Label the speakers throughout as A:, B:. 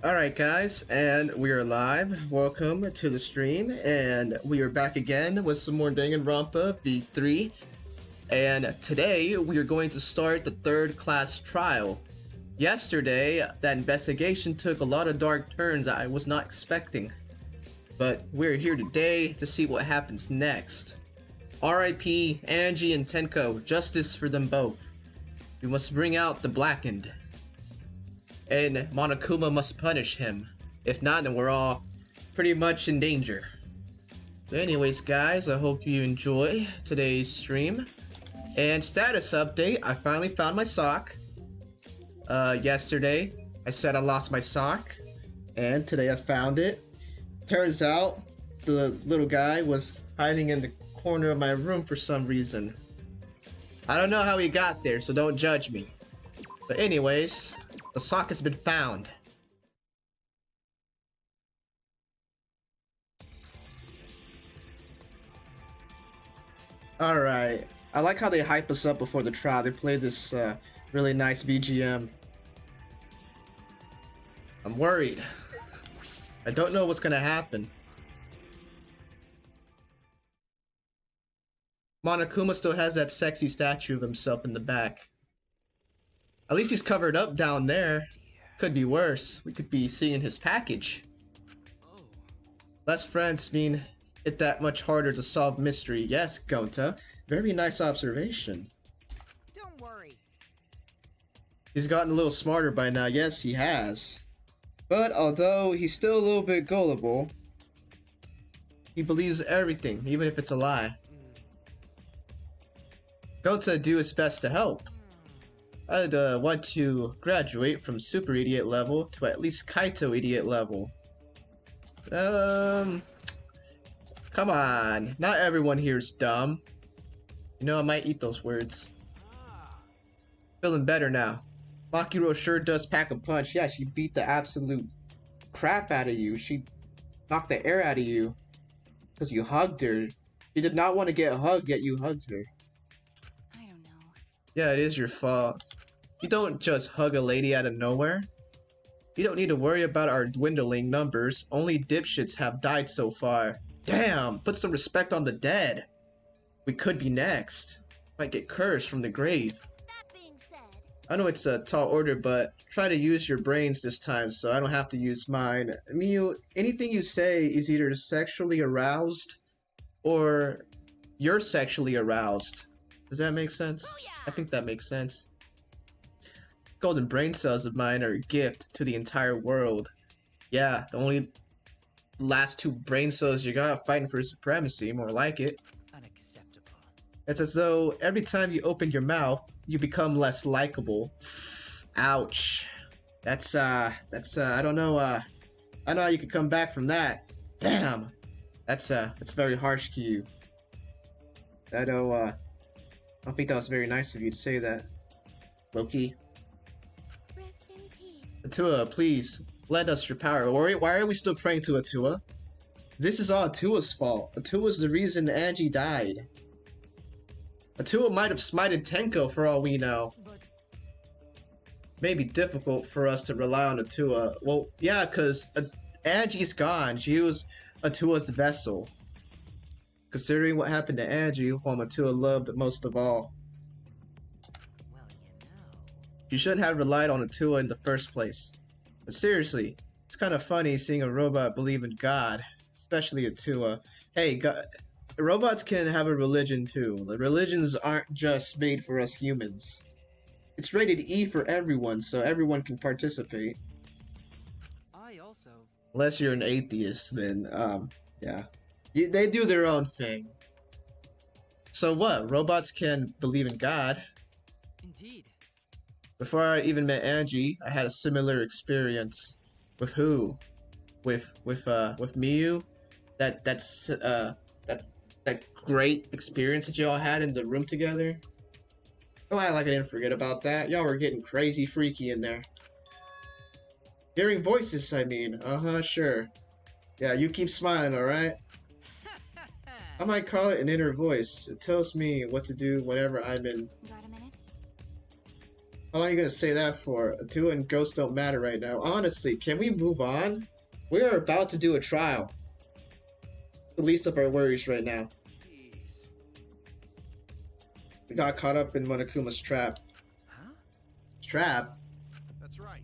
A: Alright guys, and we are live. Welcome to the stream, and we are back again with some more Danganronpa V3. And today we are going to start the third class trial. Yesterday, that investigation took a lot of dark turns I was not expecting. But we're here today to see what happens next. RIP, Angie and Tenko, justice for them both. We must bring out the Blackened. And Monokuma must punish him. If not, then we're all pretty much in danger. So anyways guys, I hope you enjoy today's stream. And status update, I finally found my sock. Yesterday I said I lost my sock, and today I found it. Turns out the little guy was hiding in the corner of my room for some reason. I don't know how he got there, so don't judge me. But anyways, the sock has been found. Alright. I like how they hype us up before the trial. They play this really nice BGM. I'm worried. I don't know what's gonna happen. Monokuma still has that sexy statue of himself in the back. At least he's covered up down there. Could be worse. We could be seeing his package. Less friends mean it that much harder to solve mystery. Yes, Gonta. Very nice observation.
B: Don't worry.
A: He's gotten a little smarter by now. Yes, he has. But although he's still a little bit gullible, he believes everything, even if it's a lie. Gonta do his best to help. I'd want to graduate from super idiot level to at least Kaito idiot level. Come on. Not everyone here is dumb. You know, I might eat those words. Feeling better now. Makiro sure does pack a punch. Yeah, she beat the absolute crap out of you. She knocked the air out of you because you hugged her. She did not want to get hugged, yet you hugged her.
B: I don't know.
A: Yeah, it is your fault. You don't just hug a lady out of nowhere. You don't need to worry about our dwindling numbers. Only dipshits have died so far. Damn, put some respect on the dead. We could be next. Might get cursed from the grave.
B: That being said,
A: I know it's a tall order, but try to use your brains this time so I don't have to use mine. Miu, anything you say is either sexually aroused or you're sexually aroused. Does that make sense?
B: booyah!
A: I think that makes sense. Golden brain cells of mine are a gift to the entire world. Yeah, the only last two brain cells you got fighting for supremacy, more like it.
B: Unacceptable.
A: It's as though every time you open your mouth, you become less likable. Ouch. That's I don't know, I know how you could come back from that. Damn. That's very harsh to you. I don't think that was very nice of you to say that. Low-key.
B: Rest in peace.
A: Atua, please, lend us your power. Why are we still praying to Atua? This is all Atua's fault. Atua's the reason Angie died. Atua might have smited Tenko for all we know.
B: But
A: May be difficult for us to rely on Atua. Well, yeah, because Angie's gone. She was Atua's vessel. Considering what happened to Angie, whom Atua loved most of all.
B: well, you know.
A: You shouldn't have relied on Atua in the first place. But seriously, it's kind of funny seeing a robot believe in God, especially Atua. Hey, robots can have a religion too. The religions aren't just made for us humans. It's rated E for everyone, so everyone can participate.
B: I also.
A: Unless you're an atheist, then, yeah. They do their own thing. So what? Robots can believe in God.
B: Indeed.
A: Before I even met Angie, I had a similar experience. With who? With Miu? That great experience that y'all had in the room together? Don't act like I didn't forget about that. Y'all were getting crazy freaky in there. Hearing voices, I mean. Uh-huh, sure. Yeah, you keep smiling, alright? I might call it an inner voice. It tells me what to do whenever I'm in.
B: Got a minute?
A: How long are you gonna say that for? Two and ghosts don't matter right now. Honestly, can we move on? We are about to do a trial. The least of our worries right now.
B: Jeez.
A: We got caught up in Monokuma's trap.
B: Huh?
A: Trap?
C: That's right.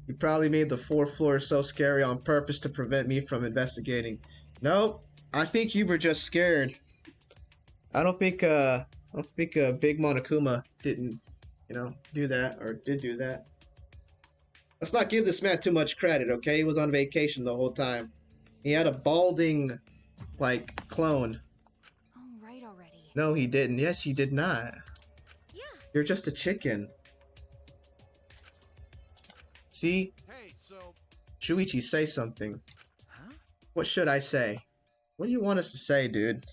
A: You probably made the fourth floor so scary on purpose to prevent me from investigating. Nope. I think you were just scared. I don't think Big Monokuma didn't, do that or did do that. Let's not give this man too much credit, okay? He was on vacation the whole time. He had a balding, clone.
B: Oh, right already.
A: No, he didn't. Yes, he did not.
B: Yeah.
A: You're just a chicken. See?
C: Hey, so
A: Shuichi, say something.
B: Huh?
A: What should I say? What do you want us to say, dude?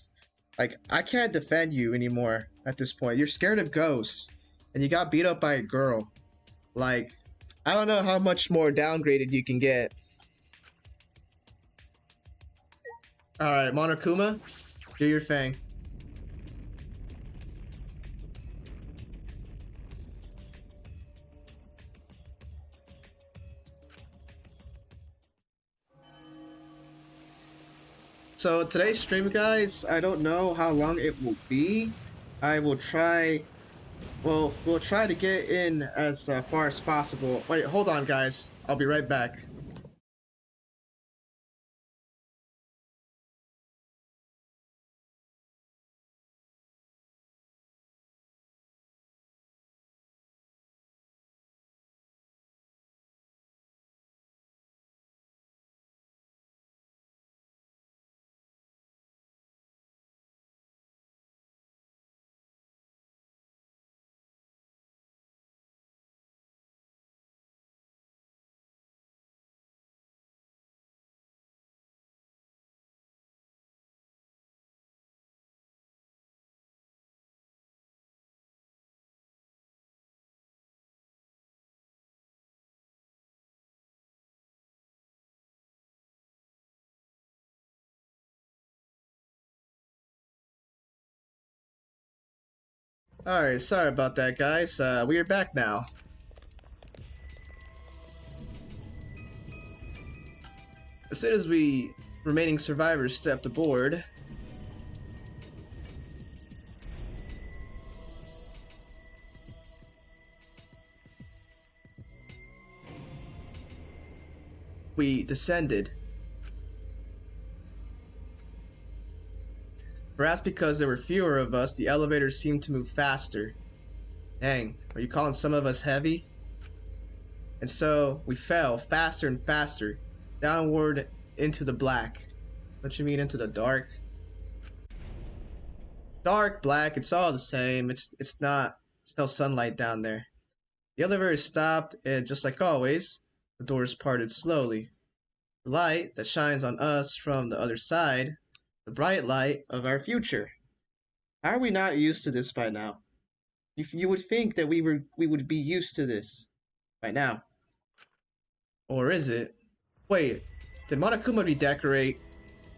A: I can't defend you anymore at this point. You're scared of ghosts. And you got beat up by a girl. I don't know how much more downgraded you can get. Alright, Monokuma, do your thing. So today's stream, guys, I don't know how long it will be. I will try... Well, we'll try to get in as far as possible. Wait, hold on, guys. I'll be right back. Alright, sorry about that, guys. We are back now. As soon as we remaining survivors stepped aboard, we descended. Perhaps because there were fewer of us, the elevators seemed to move faster. Dang, are you calling some of us heavy? And so we fell faster and faster, downward into the black. What you mean into the dark? Dark, black, it's all the same. It's no sunlight down there. The elevator stopped, and just like always, the doors parted slowly. The light that shines on us from the other side, the bright light of our future. How are we not used to this by now? You would think that we would be used to this by now. Or is it? Wait, did Monokuma redecorate?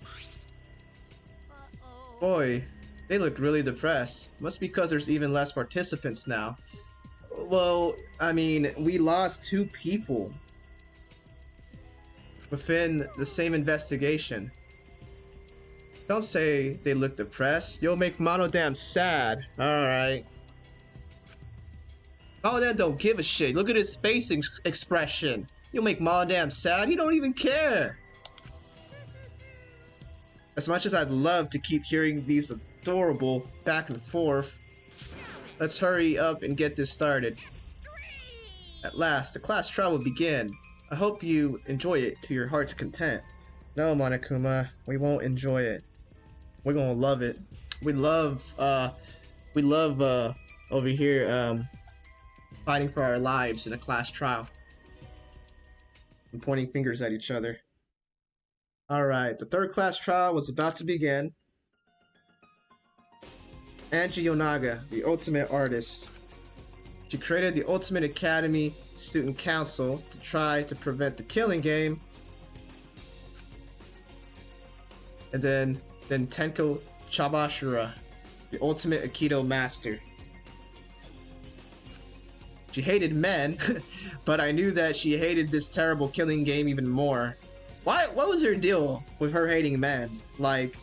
B: Uh-oh.
A: Boy, they look really depressed. Must be because there's even less participants now. Well, I mean, we lost 2 people within the same investigation. Don't say they look depressed. You'll make Monodam sad. Alright. Monodam don't give a shit. Look at his face expression. You'll make Monodam sad. He don't even care. As much as I'd love to keep hearing these adorable back and forth, let's hurry up and get this started. At last, the class trial will begin. I hope you enjoy it to your heart's content. No, Monokuma, we won't enjoy it. We're gonna love it. We love over here, fighting for our lives in a class trial. And pointing fingers at each other. Alright, the 3rd class trial was about to begin. Angie Yonaga, the ultimate artist. She created the Ultimate Academy Student Council to try to prevent the killing game. And then Tenko Chabashira, the Ultimate Aikido Master. She hated men, but I knew that she hated this terrible killing game even more. What was her deal with her hating men? Like,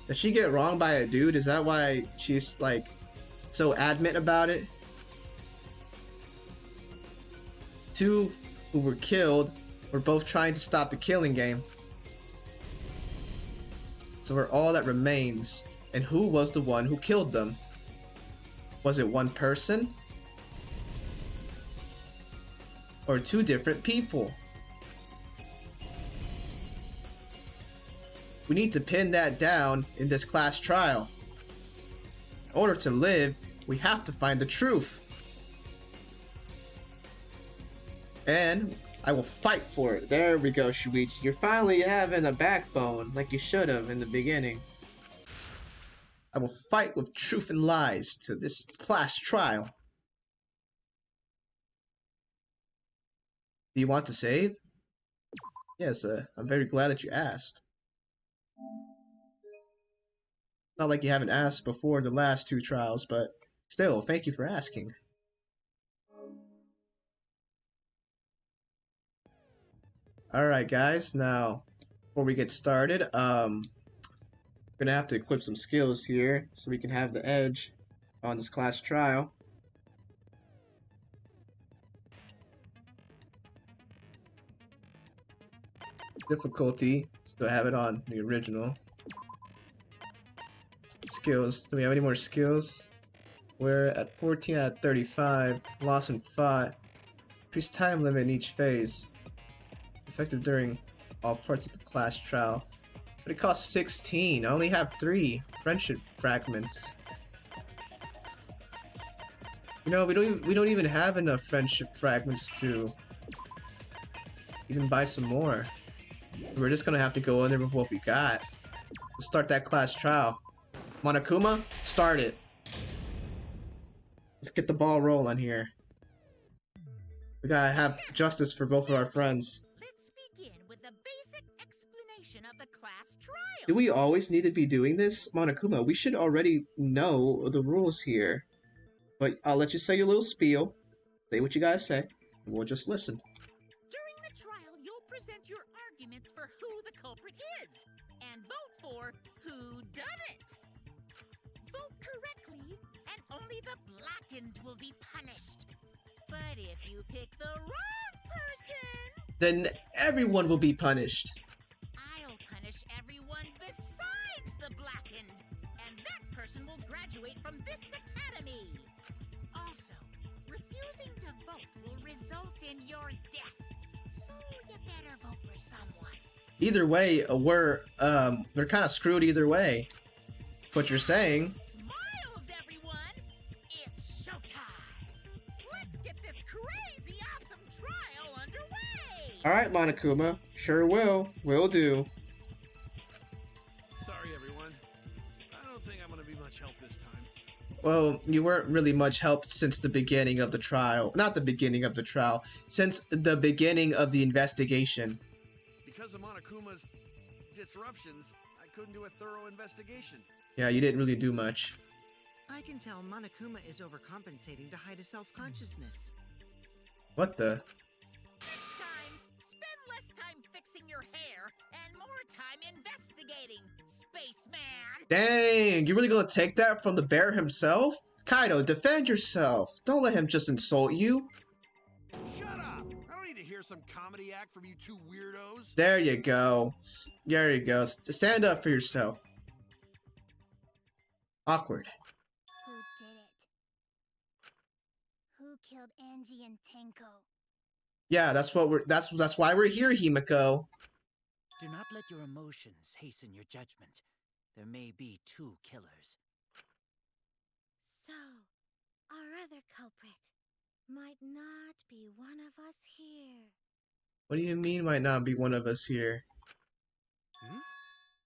A: did she get wronged by a dude? Is that why she's like so adamant about it? Two who were killed were both trying to stop the killing game. So we're all that remains. And who was the one who killed them? Was it one person? Or two different people? We need to pin that down in this class trial. In order to live, we have to find the truth. And I will fight for it. There we go, Shuichi. You're finally having a backbone, like you should have in the beginning. I will fight with truth and lies to this class trial. Do you want to save? Yes, I'm very glad that you asked. Not like you haven't asked before the last two trials, but still, thank you for asking. Alright guys, now, before we get started, we're gonna have to equip some skills here so we can have the edge on this class trial. Difficulty, still have it on the original. Skills, do we have any more skills? We're at 14 out of 35, loss in 5. Increase time limit in each phase. Effective during all parts of the class trial. But it costs 16. I only have 3 friendship fragments. You know, we don't even have enough friendship fragments to even buy some more. We're just gonna have to go in there with what we got. Let's start that class trial. Monokuma, start it. Let's get the ball rolling here. We gotta have justice for both of our friends.
B: Let's begin with the basic explanation of the class trial.
A: Do we always need to be doing this? Monokuma, we should already know the rules here. But I'll let you say your little spiel. Say what you gotta say, and we'll just listen.
B: During the trial, you'll present your arguments for who the culprit is, and vote for who done it. Vote correctly, and only the blackened will be punished. But if you pick the wrong person,
A: Then everyone will be punished.
B: I'll punish everyone besides the blackened, and that person will graduate from this academy. Also, refusing to vote will result in your death, so you better vote for someone.
A: Either way, they're kind of screwed either way. That's what you're saying.
B: Smiles, everyone! It's showtime! Let's get this crazy awesome trial underway!
A: Alright, Monokuma. Sure will. Will do.
C: Sorry, everyone. I don't think I'm gonna be much help this time.
A: Well, you weren't really much help since the beginning of the trial. Not the beginning of the trial. Since the beginning of the investigation.
C: Because of Monokuma's disruptions, I couldn't do a thorough investigation.
A: Yeah, you didn't really do much.
D: I can tell Monokuma is overcompensating to hide his self-consciousness.
A: What the?
B: Next time, spend less time fixing your hair and more time investigating, spaceman!
A: Dang, you really gonna take that from the bear himself? Kaido, defend yourself. Don't let him just insult you.
C: Shut up! I don't need to hear some comedy act from you two weirdos.
A: There you go. There you go. Stand up for yourself. Awkward.
E: Who did it? Who killed Angie and Tenko?
A: Yeah, that's why we're here, Himiko.
F: Do not let your emotions hasten your judgment. There may be 2 killers.
E: So, our other culprit might not be one of us here.
A: What do you mean might not be one of us here?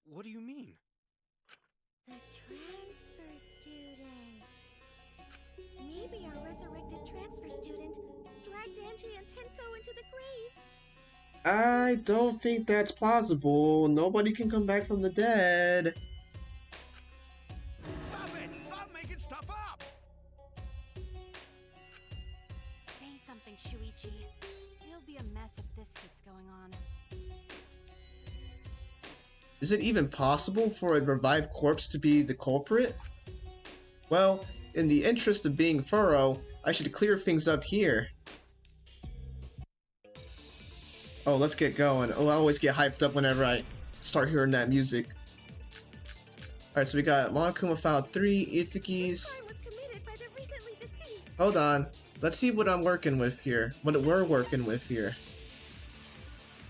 C: What do you mean?
E: The transfer student. Maybe our resurrected transfer student dragged Angie and Tenko into the grave.
A: I don't think that's plausible. Nobody can come back from the dead.
C: Stop it! Stop making stuff up!
E: Say
G: something, Shuichi. It'll be a mess if this keeps going on.
A: Is it even possible for a revived corpse to be the culprit? Well, in the interest of being thorough, I should clear things up here. Oh, let's get going. Oh, I always get hyped up whenever I start hearing that music. Alright, so we got Monokuma found 3 effigies. Hold on. Let's see what I'm working with here. What we're working with here.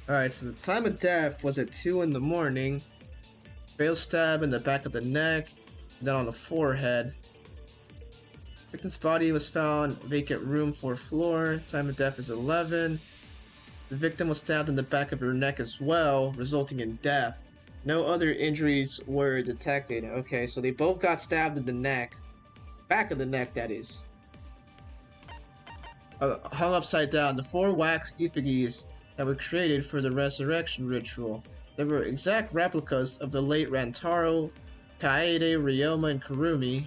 A: Alright, so the time of death was at 2 in the morning. Fatal stab in the back of the neck, then on the forehead. Victim's body was found vacant room 4th floor. Time of death is 11. The victim was stabbed in the back of her neck as well, resulting in death. No other injuries were detected. Okay, so they both got stabbed in the neck. Back of the neck, that is. Hung upside down. The 4 wax effigies that were created for the resurrection ritual. They were exact replicas of the late Rantaro, Kaede, Ryoma, and Kurumi.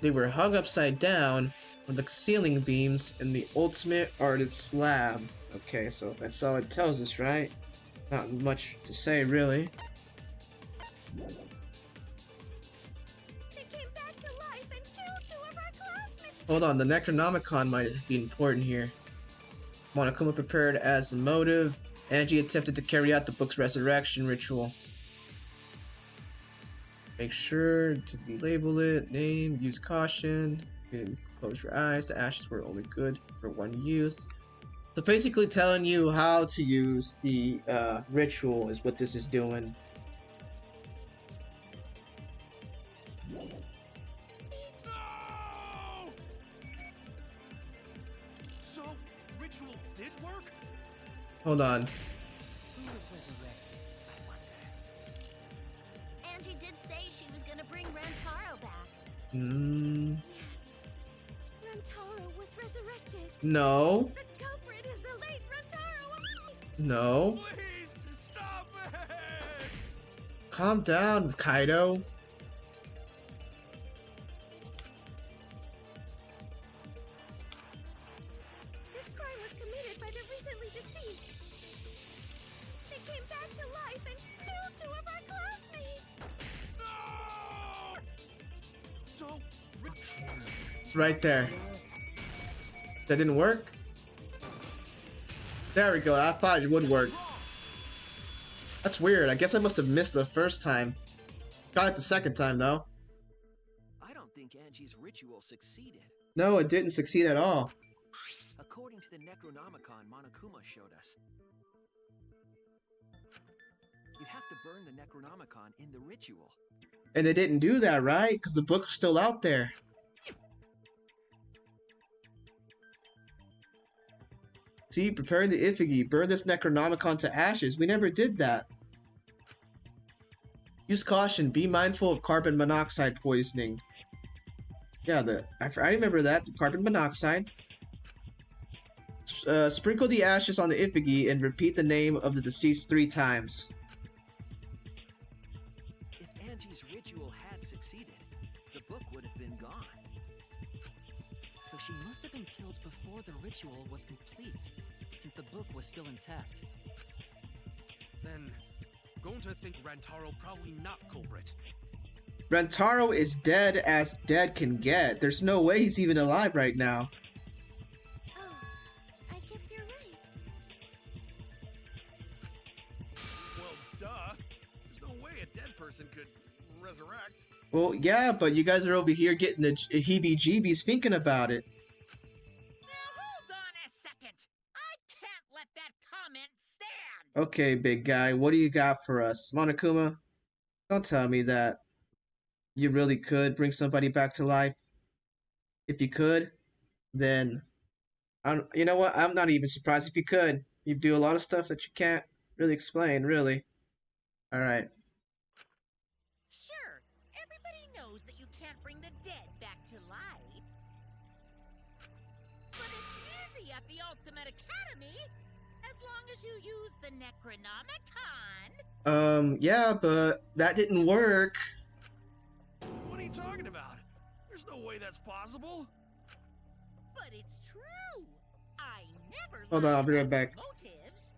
A: They were hung upside down from the ceiling beams in the ultimate artist slab. Okay, so that's all it tells us, right? Not much to say, really.
E: They came back to life and killed 2 of our classmates.
A: Hold on, the Necronomicon might be important here. Monokuma prepared as the motive. Angie attempted to carry out the book's resurrection ritual. Make sure to label it. Name, use caution. Close your eyes. The ashes were only good for 1 use. So basically telling you how to use the ritual is what this is doing.
C: No! So, ritual did work?
A: Hold on.
F: Who was resurrected, I wonder?
E: Angie did say she was gonna bring Rantaro back.
A: Hmm.
E: Yes. Rantaro was resurrected.
A: No.
E: The culprit is the late Rantaro.
A: No.
C: Please, stop it!
A: Calm down, Kaido.
E: This crime was committed by the recently deceased. They came back to life and killed 2 of our classmates.
C: No! So,
A: Right there. That didn't work? There we go. I thought it would work. That's weird. I guess I must have missed the first time. Got it the second time, though.
F: I don't think Angie's ritual succeeded.
A: No, it didn't succeed at all.
F: According to the Necronomicon Monokuma showed us, you have to burn the Necronomicon in the ritual.
A: And they didn't do that, right? Because the book's still out there. See, preparing the effigy. Burn this Necronomicon to ashes. We never did that. Use caution. Be mindful of carbon monoxide poisoning. Yeah, I remember that. The carbon monoxide. Sprinkle the ashes on the effigy and repeat the name of the deceased 3 times.
F: If Angie's ritual had succeeded, the book would have been gone. So she must have been killed before the ritual was complete, since the book was still intact.
C: then, going to think Rantaro probably not culprit.
A: Rantaro is dead as dead can get. There's no way he's even alive right now.
E: Oh, I guess you're right.
C: Well, duh. There's no way a dead person could resurrect.
A: Well, yeah, but you guys are over here getting the heebie-jeebies thinking about it.
B: Now hold on a second. I can't let that comment stand.
A: Okay, big guy, what do you got for us? Monokuma, don't tell me that you really could bring somebody back to life. If you could, then you know what? I'm not even surprised if you could. You do a lot of stuff that you can't really explain, really. Alright.
B: Sure, everybody knows that you can't bring the dead back to life. But it's easy at the Ultimate Academy, as long as you use the Necronomicon.
A: Yeah, but that didn't work.
C: What are you talking about? There's no way that's possible.
B: But it's true.
A: Hold on, I'll be right back.
B: Motives.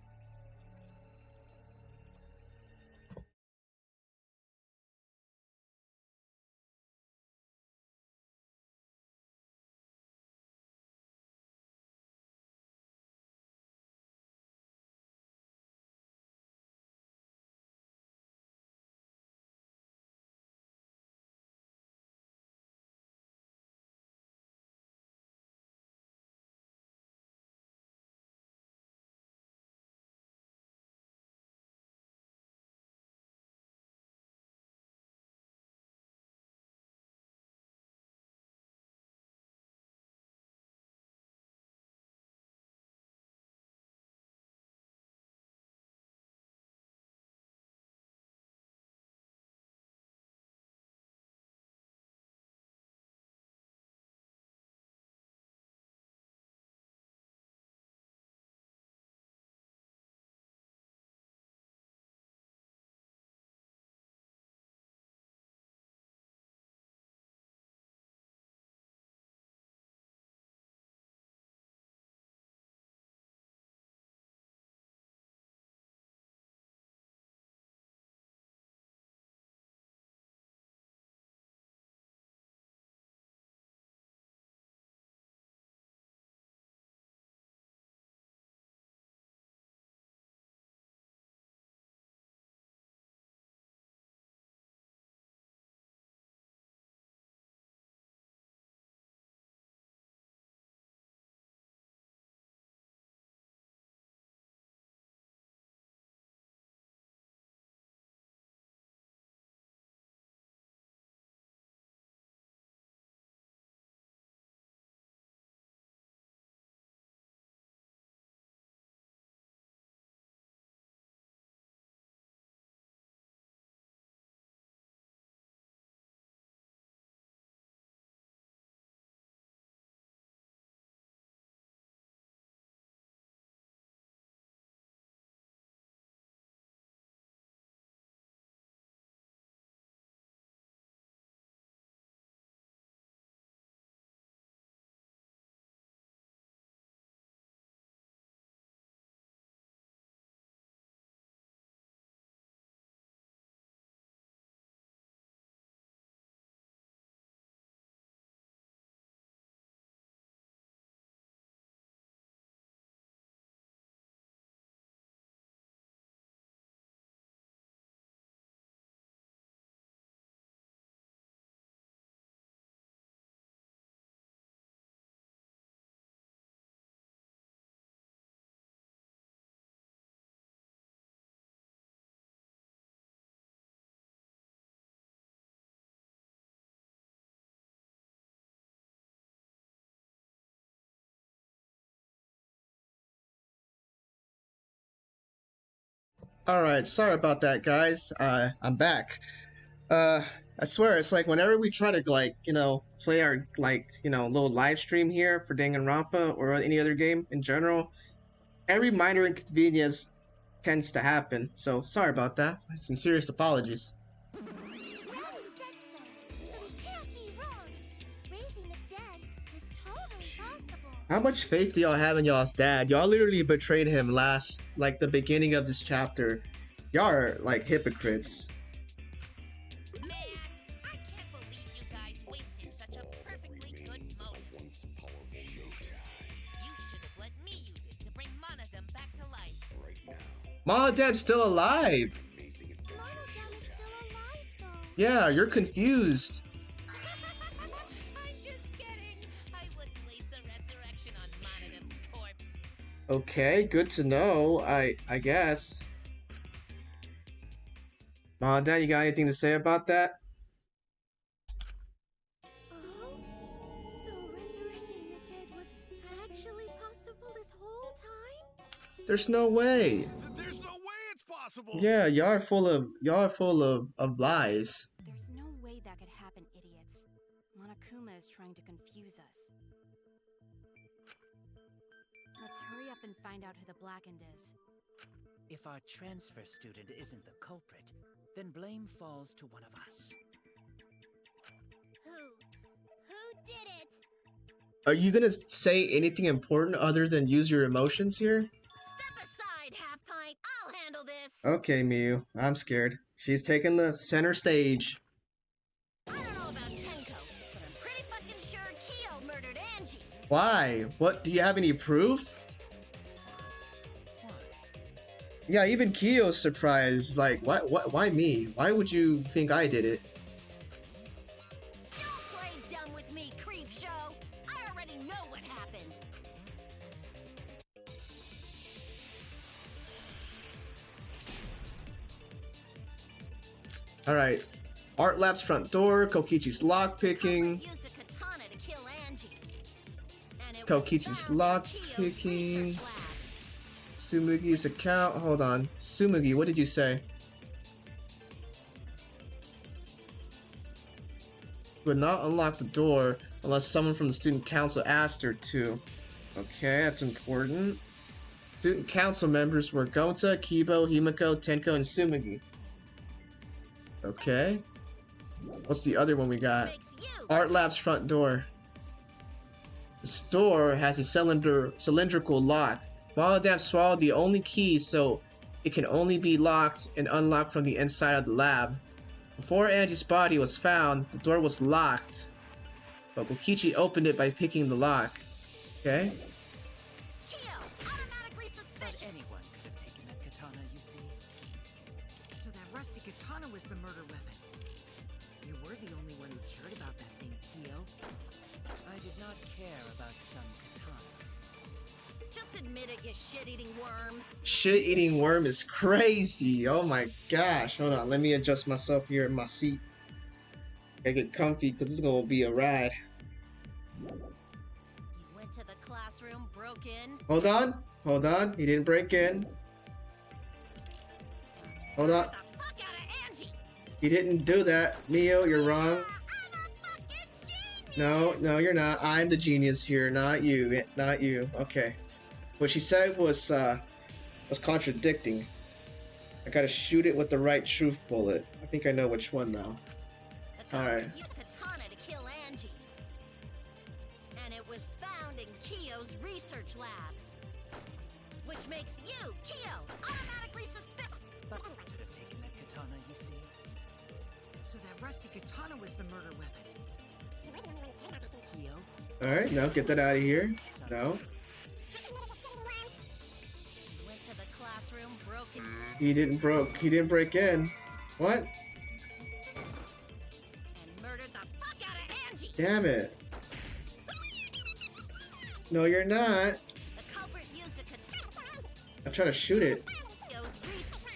A: Alright, sorry about that, guys. I'm back. Uh, I swear, it's like whenever we try to, like, play our, like, little live stream here for Danganronpa or any other game in general, every minor inconvenience tends to happen. So, sorry about that. Sincerest apologies.
E: Daddy said so, so he can't be wrong. Raising the dead is totally possible.
A: How much faith do y'all have in y'all's dad? Y'all literally betrayed him like, the beginning of this chapter. Y'all are, like, hypocrites.
B: Man, I can't believe you guys wasted such a perfectly good motive. You should have let me use it to bring Monodem back to life.
A: Monodem's still alive!
E: Monodem is still alive, though.
A: Yeah, you're confused.
B: I'm just kidding. I wouldn't waste a resurrection on Monodem's corpse.
A: Okay, good to know, I guess. Monodem, you got anything to say about that?
E: Oh? So resurrecting the dead was actually possible this whole time?
A: There's no way.
C: There's no way it's possible.
A: Yeah, y'all are full of lies.
G: There's no way that could happen, idiots. Monokuma is trying to confuse us. Let's hurry up and find out who the Blackened is.
F: If our transfer student isn't the culprit, then blame falls to one of us.
E: Who? Who did it?
A: Are you gonna say anything important other than use your emotions here?
E: Step aside, Half Pint. I'll handle this.
A: Okay, Miyu. I'm scared. She's taking the center stage.
E: I don't know about Tenko, but I'm pretty fucking sure Keo murdered Angie.
A: Why? What? Do you have any proof? Yeah, even Kyo's surprised. Like, why me? Why would you think I did it?
E: Don't play dumb with me, creep show. I already know what happened.
A: Alright. Art Lab's front door, Kokichi's lockpicking.
E: Culprit used a katana to kill Angie. And it was
A: Kokichi's
E: found in Keo's
A: lockpicking.
E: research lab.
A: Tsumugi's account. Hold on. Tsumugi, what did you say? Would not unlock the door unless someone from the student council asked her to. Okay, that's important. Student council members were Gonta, Kibo, Himiko, Tenko, and Tsumugi. Okay. What's the other one we got?
E: Makes you
A: Art Lab's front door. This door has a cylindrical lock. Moladam swallowed the only key, so it can only be locked and unlocked from the inside of the lab. Before Angie's body was found, the door was locked, but Kokichi opened it by picking the lock. Okay.
E: Keo, automatically suspicious.
F: Anyone could have taken that katana, you see.
D: So that rusty katana was the murder weapon. You were the only one who cared about that thing, Keo.
F: I did not care about some katana.
E: Just admit it, you shit-eating worm.
A: Shit-eating worm is crazy. Oh my gosh. Hold on. Let me adjust myself here in my seat. I get comfy because it's gonna be a ride.
E: You went to the classroom, broke in.
A: Hold on. Hold on. He didn't break in. Hold on.
E: Get the fuck out of Angie.
A: He didn't do that. Mio, you're wrong.
E: I'm a fucking genius.
A: No, you're not. I'm the genius here, not you. Not you. Okay. What she said was contradicting. I gotta shoot it with the right truth bullet. I think I know which one now.
E: The culprit
A: Alright.
E: used katana to kill Angie. And it was found in Keo's research lab. Which makes you, Keo, automatically suspicious.
F: But I could have taken that katana, you see.
D: So that rusty katana was the murder weapon. Keo,
A: Alright, now get that out of here. No.
E: You went to the classroom, broke in.
A: He didn't break in. What?
E: And murdered the fuck out of Angie.
A: Damn it. No, you're not.
E: The culprit used a katana.
A: I'm trying to shoot it.
E: Keo's research.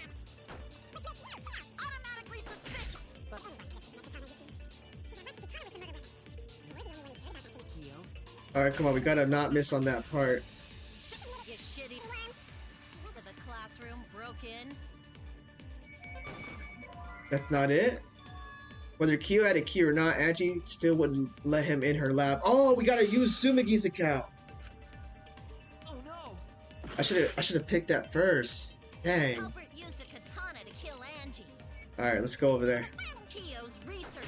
E: Automatically suspicious.
D: Keo,
A: Alright, come on, we gotta not miss on that part.
E: You shitty. To the classroom, broke in.
A: That's not it? Whether Kyo had a key or not, Angie still wouldn't let him in her lab. Oh, we gotta use Sumigi's account.
F: Oh no!
A: I should have picked that first. Dang.
E: Culprit used a katana to kill Angie.
A: Alright, let's go over there.
E: Keo's research.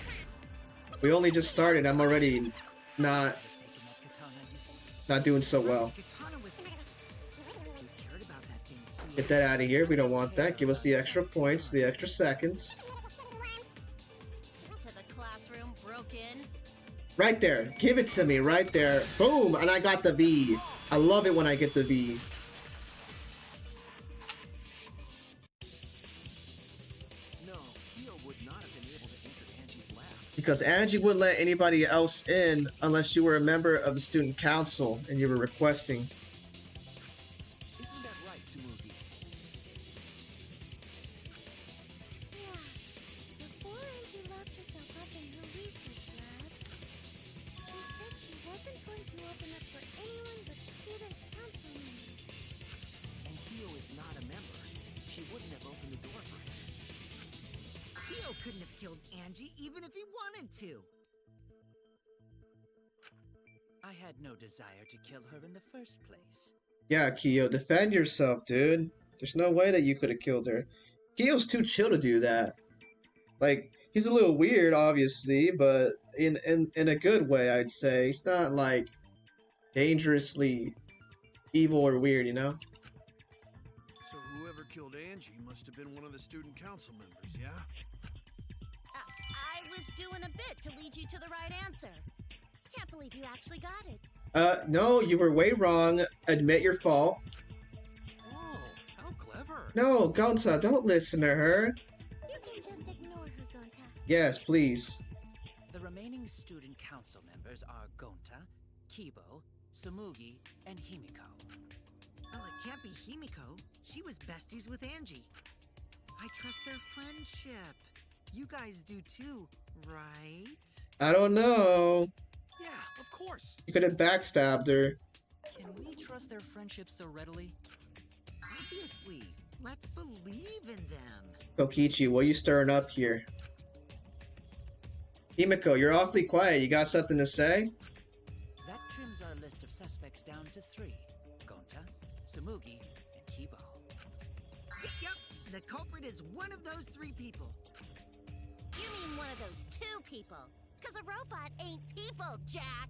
A: We only just started. I'm already not
F: Taking that katana, you see.
A: not doing so well.
D: rusty katana was. You cared about that thing, Keo.
A: Get that out of here. We don't want that. Give us the extra points, the extra seconds.
E: To the classroom, broke in.
A: Right there. Give it to me right there. Boom! And I got the V. I love it when I get the V.
C: No, Keo would not have been able to enter Angie's lab.
A: Because Angie wouldn't let anybody else in unless you were a member of the student council and you were requesting.
C: Isn't that right, Tsumugi?
E: Yeah. Before Angie locked herself up in her research lab, she said she wasn't going to open up for anyone but student council members.
C: And Keo is not a member. She wouldn't have opened the door for him.
D: Keo couldn't have killed Angie even if he wanted to.
F: I had no desire to kill her in the first place.
A: Yeah, Kyo, defend yourself, dude. There's no way that you could have killed her. Kyo's too chill to do that. Like, he's a little weird, obviously, but in a good way, I'd say. He's not like dangerously evil or weird, you know?
C: So whoever killed Angie must have been one of the student council members, yeah?
E: I was doing a bit to lead you to the right answer. Can't believe you actually got it.
A: No, you were way wrong. Admit your fault.
F: Oh, how clever.
A: No, Gonta, don't listen to her.
E: You can just ignore her, Gonta.
A: Yes, please.
F: The remaining student council members are Gonta, Kibo, Sumugi, and Himiko.
D: Oh, it can't be Himiko. She was besties with Angie. I trust their friendship. You guys do too, right?
A: I don't know.
F: Yeah, of course.
A: You could have backstabbed her.
F: Can we trust their friendship so readily?
D: Obviously. Let's believe in them.
A: Kokichi, what are you stirring up here? Himiko, you're awfully quiet. You got something to say?
F: That trims our list of suspects down to 3. Gonta, Sumugi, and Kibo.
D: Yep, the culprit is one of those 3 people.
E: You mean one of those 2 people. Because a robot ain't people, Jack.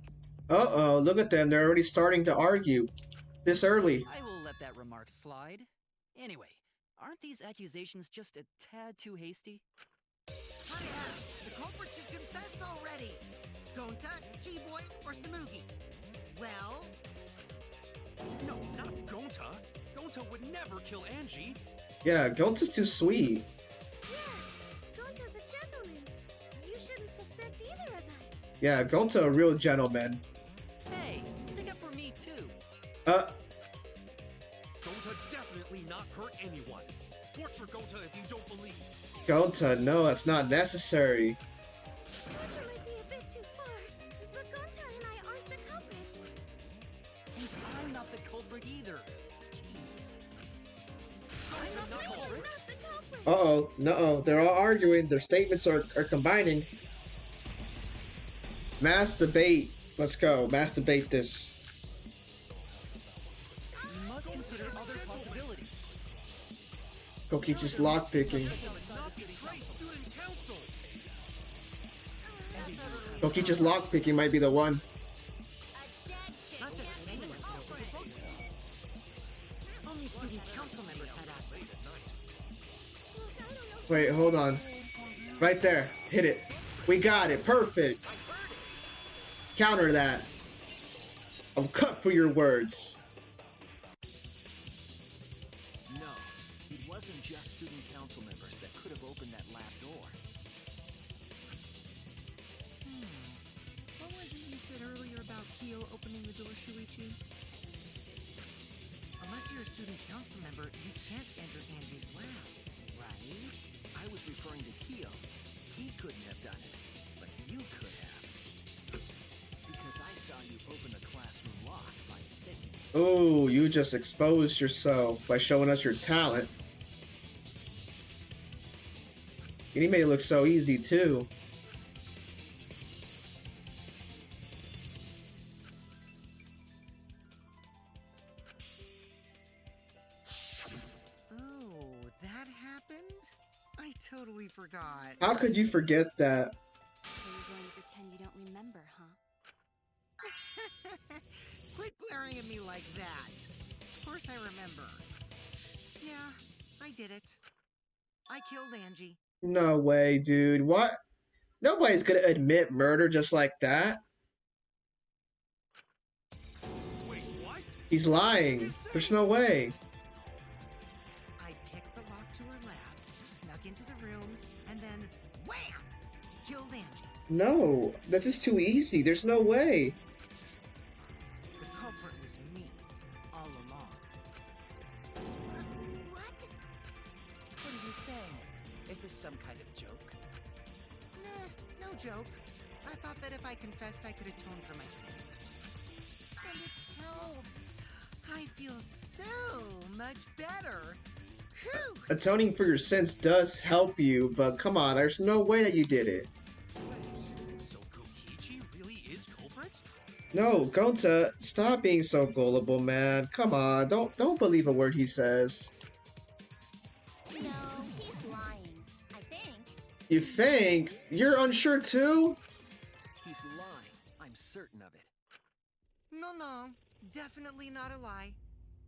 A: Uh-oh, look at them. They're already starting to argue. This early.
F: I will let that remark slide. Anyway, aren't these accusations just a tad too hasty?
D: My ass, the culprit should confess already. Gonta, Keyboy, or Sumugi? Well,
H: No, not Gonta. Gonta would never kill Angie.
A: Yeah, Gonta's too sweet.
E: Yeah, Gonta's a gentleman. You shouldn't suspect either of us.
A: Yeah, Gonta a real gentleman.
F: Hey, stick up for me too.
H: Gonta definitely not hurt anyone. Torture Gonta if you don't believe.
A: Gonta, no, that's not necessary.
E: Torture might be a bit too far, but Gonta and I aren't the culprits.
F: And I'm not the culprit either. Jeez. I'm not the culprit.
E: Not the culprit.
A: Uh-oh, no, they're all arguing. Their statements are combining. Mass debate. Let's go. Mass debate this.
F: We must consider other possibilities.
A: Kokichi's lockpicking.
H: Not betray student council.
A: Kokichi's lockpicking might be the one.
E: A dead chick
D: not just
E: can't be
D: anyone
E: the
D: can open
E: culprit.
D: a book. Only student council members had access.
A: Wait, hold on. Right there. Hit it. We got it. Perfect. Counter that. I'm cut for your words.
F: No, it wasn't just student council members that could have opened that lab door.
D: What was it you said earlier about Kyo opening the door, Shuichi? Unless you're a student council member, you can't enter Angie's lab, right?
F: I was referring to Kyo. He couldn't have done it, but you could have. Because I saw you open the classroom lock by picking it.
A: Oh, you just exposed yourself by showing us your talent. And he made it look so easy, too.
D: Oh, that happened? I totally forgot.
A: How could you forget that?
G: So you're going to pretend you don't remember, huh?
D: Quit glaring at me like that. Of course I remember. Yeah, I did it. I killed Angie.
A: No way, dude. What? Nobody's gonna admit murder just like that.
H: Wait, what?
A: He's lying. There's no way.
D: I picked the lock to her lab, snuck into the room, and then wham! Killed Angie.
A: No, this is too easy. There's no way.
D: The culprit was me, all along.
E: What?
F: What are you saying? Is this some kind of joke?
D: Nah, no joke. I thought that if I confessed, I could atone for my sins. And it helped. I feel so much better. Whew!
A: Atoning for your sins does help you, but come on, there's no way that you did it.
H: So Kokichi really is culprit?
A: No, Gonta, stop being so gullible, man. Come on, don't believe a word he says.
E: No, he's lying. I think.
A: You think? You're unsure too?
F: He's lying. I'm certain of it.
D: No. Definitely not a lie.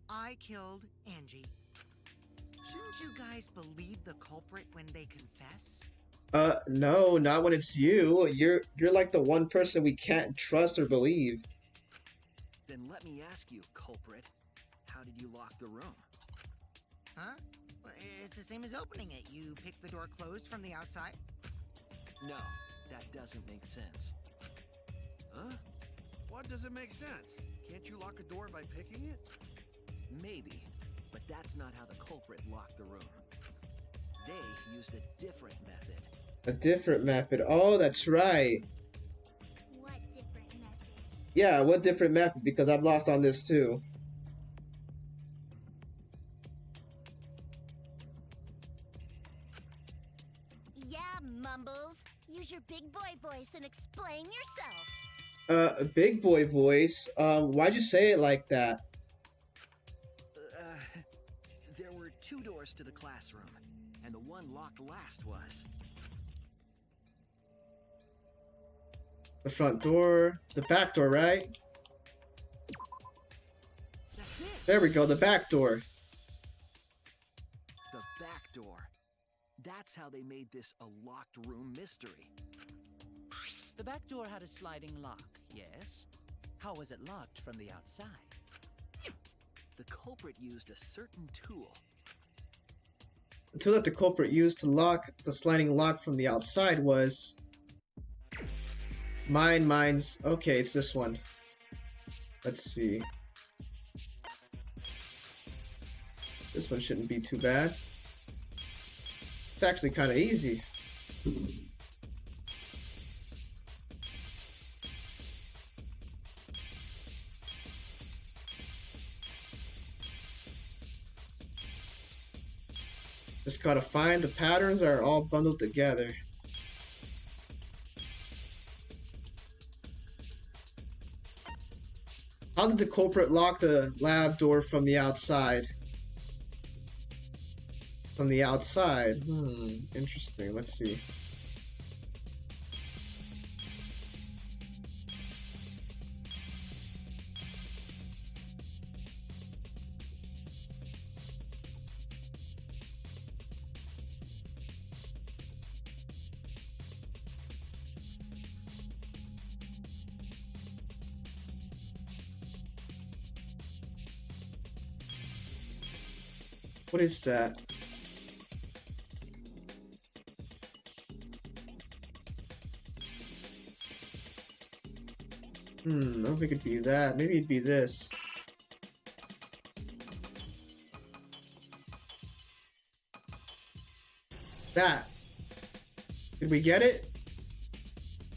D: I killed Angie. Shouldn't you guys believe the culprit when they confess?
A: No, not when it's you. You're like the one person we can't trust or believe.
F: Then let me ask you, culprit. How did you lock the room?
D: Huh? Well, it's the same as opening it. You pick the door closed from the outside.
F: No, that doesn't make sense.
C: Huh? What doesn't make sense? Can't you lock a door by picking it?
F: Maybe, but that's not how the culprit locked the room. They used a different method.
A: A different method. Oh, that's right.
E: What different method?
A: Yeah, what different method? Because I'm lost on this too.
E: Yeah, Mumbles. Use your big boy voice and explain yourself.
A: A big boy voice. Why'd you say it like that?
F: There were 2 doors to the classroom, and the one locked last was.
A: The front door, the back door, right?
F: That's it!
A: There we go, the back door.
F: The back door. That's how they made this a locked room mystery.
I: The back door had a sliding lock, yes? How was it locked from the outside?
F: The culprit used a certain tool.
A: The tool that the culprit used to lock the sliding lock from the outside was... Mine's... Okay, it's this one. Let's see. This one shouldn't be too bad. It's actually kind of easy. Just gotta find the patterns that are all bundled together. How did the culprit lock the lab door from the outside? From the outside? Interesting. Let's see. What is that? I don't think it'd be that. Maybe it'd be this. That. Did we get it?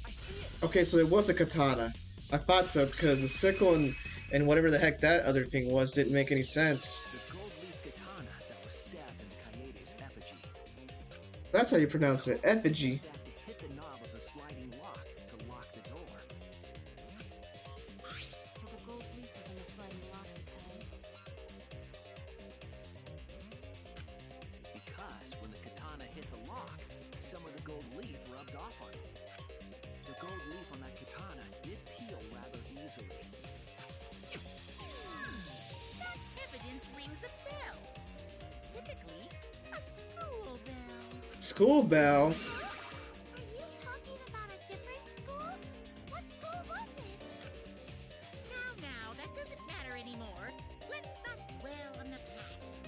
F: I see it!
A: Okay, so it was a katana. I thought so, because the sickle and whatever the heck that other thing was didn't make any sense.
F: The gold leaf katana that was stabbed in Kaede's effigy.
A: That's how you pronounce it. Effigy.
F: Stabbed to hit the knob of the sliding lock to lock the door.
G: So the gold leaf was in the sliding lock
F: Because when the katana hit the lock, some of the gold leaf rubbed off on it. The gold leaf on that katana did peel rather easily.
B: That evidence rings a bell. Specifically, a school bell.
A: School bell?
E: Huh? Are you talking about a different school? What school was it?
B: Now, that doesn't matter anymore. Let's not dwell on the past.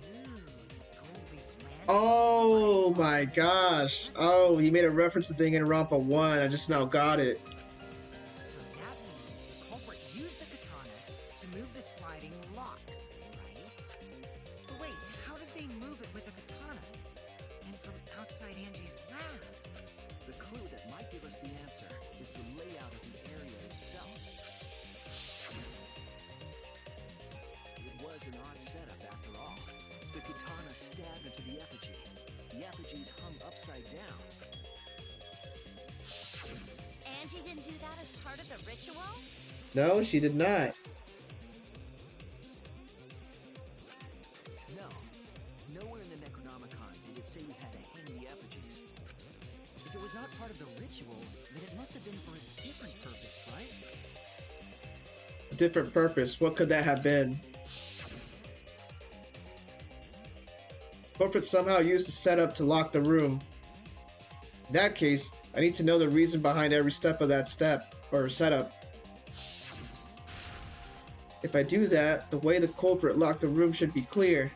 D: Ooh, the gold leaf landed.
A: Oh my gosh. Oh, he made a reference to Danganronpa 1. I just now got it.
D: So that means the culprit used the katana to move the sliding lock, right? But wait, how did they move it with a katana? And from outside Angie's lab?
F: The clue that might give us the answer is the layout of the area itself. It was an odd setup after all. The katana stabbed into the effigy. The effigies hung upside down.
G: Angie didn't do that as part of the ritual?
A: No, she did not.
F: No. Nowhere in the Necronomicon did it say we had to hang the effigies. If it was not part of the ritual, then it must have been for a different purpose, right?
A: A different purpose. What could that have been? Corporate somehow used the setup to lock the room. In that case, I need to know the reason behind every step of that step, or setup. If I do that, the way the culprit locked the room should be clear.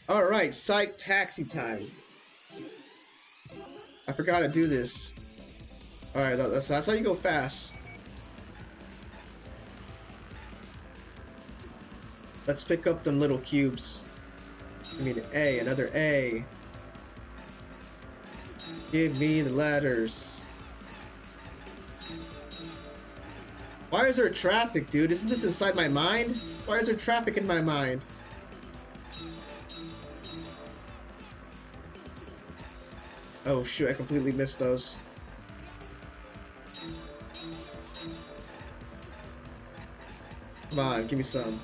A: Alright, psych taxi time. I forgot to do this. Alright, that's how you go fast. Let's pick up them little cubes. Give me the A, another A. Give me the ladders. Why is there traffic, dude? Isn't this inside my mind? Why is there traffic in my mind? Oh shoot, I completely missed those. Come on, give me some.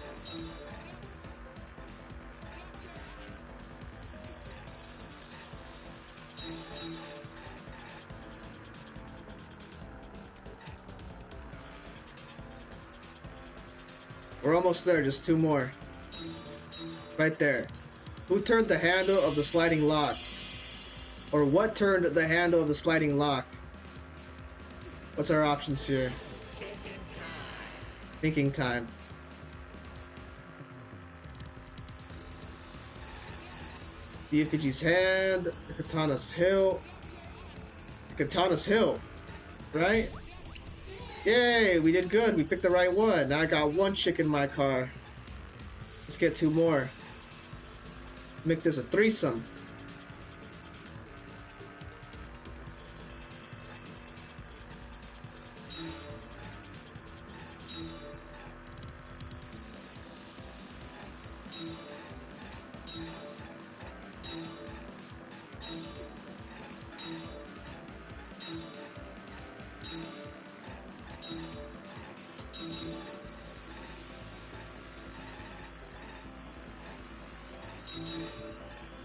A: We're almost there, just two more. Right there. Who turned the handle of the sliding lock? Or what turned the handle of the sliding lock? What's our options here? Thinking time. The effigy's hand, the katana's hilt. The katana's hilt, right? Yay, we did good. We picked the right one. Now I got one chick in my car. Let's get two more. Make this a threesome.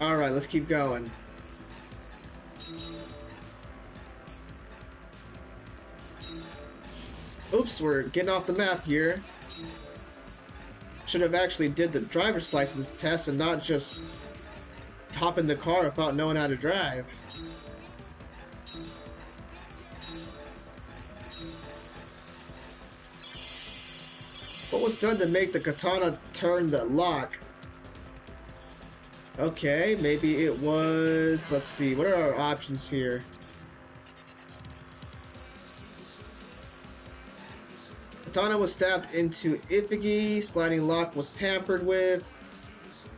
A: Alright, let's keep going. Oops, we're getting off the map here. Should have actually did the driver's license test and not just hop in the car without knowing how to drive. What was done to make the katana turn the lock? Okay, maybe it was... Let's see, what are our options here? Katana was stabbed into Ifigi, sliding lock was tampered with.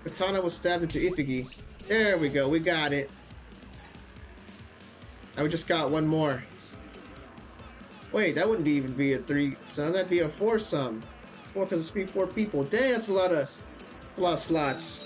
A: Katana was stabbed into Ifigi. There we go, we got it. Now we just got one more. Wait, that wouldn't even be a threesome, that'd be a foursome. Four, because it's 4 people. Dang, that's a lot of slots.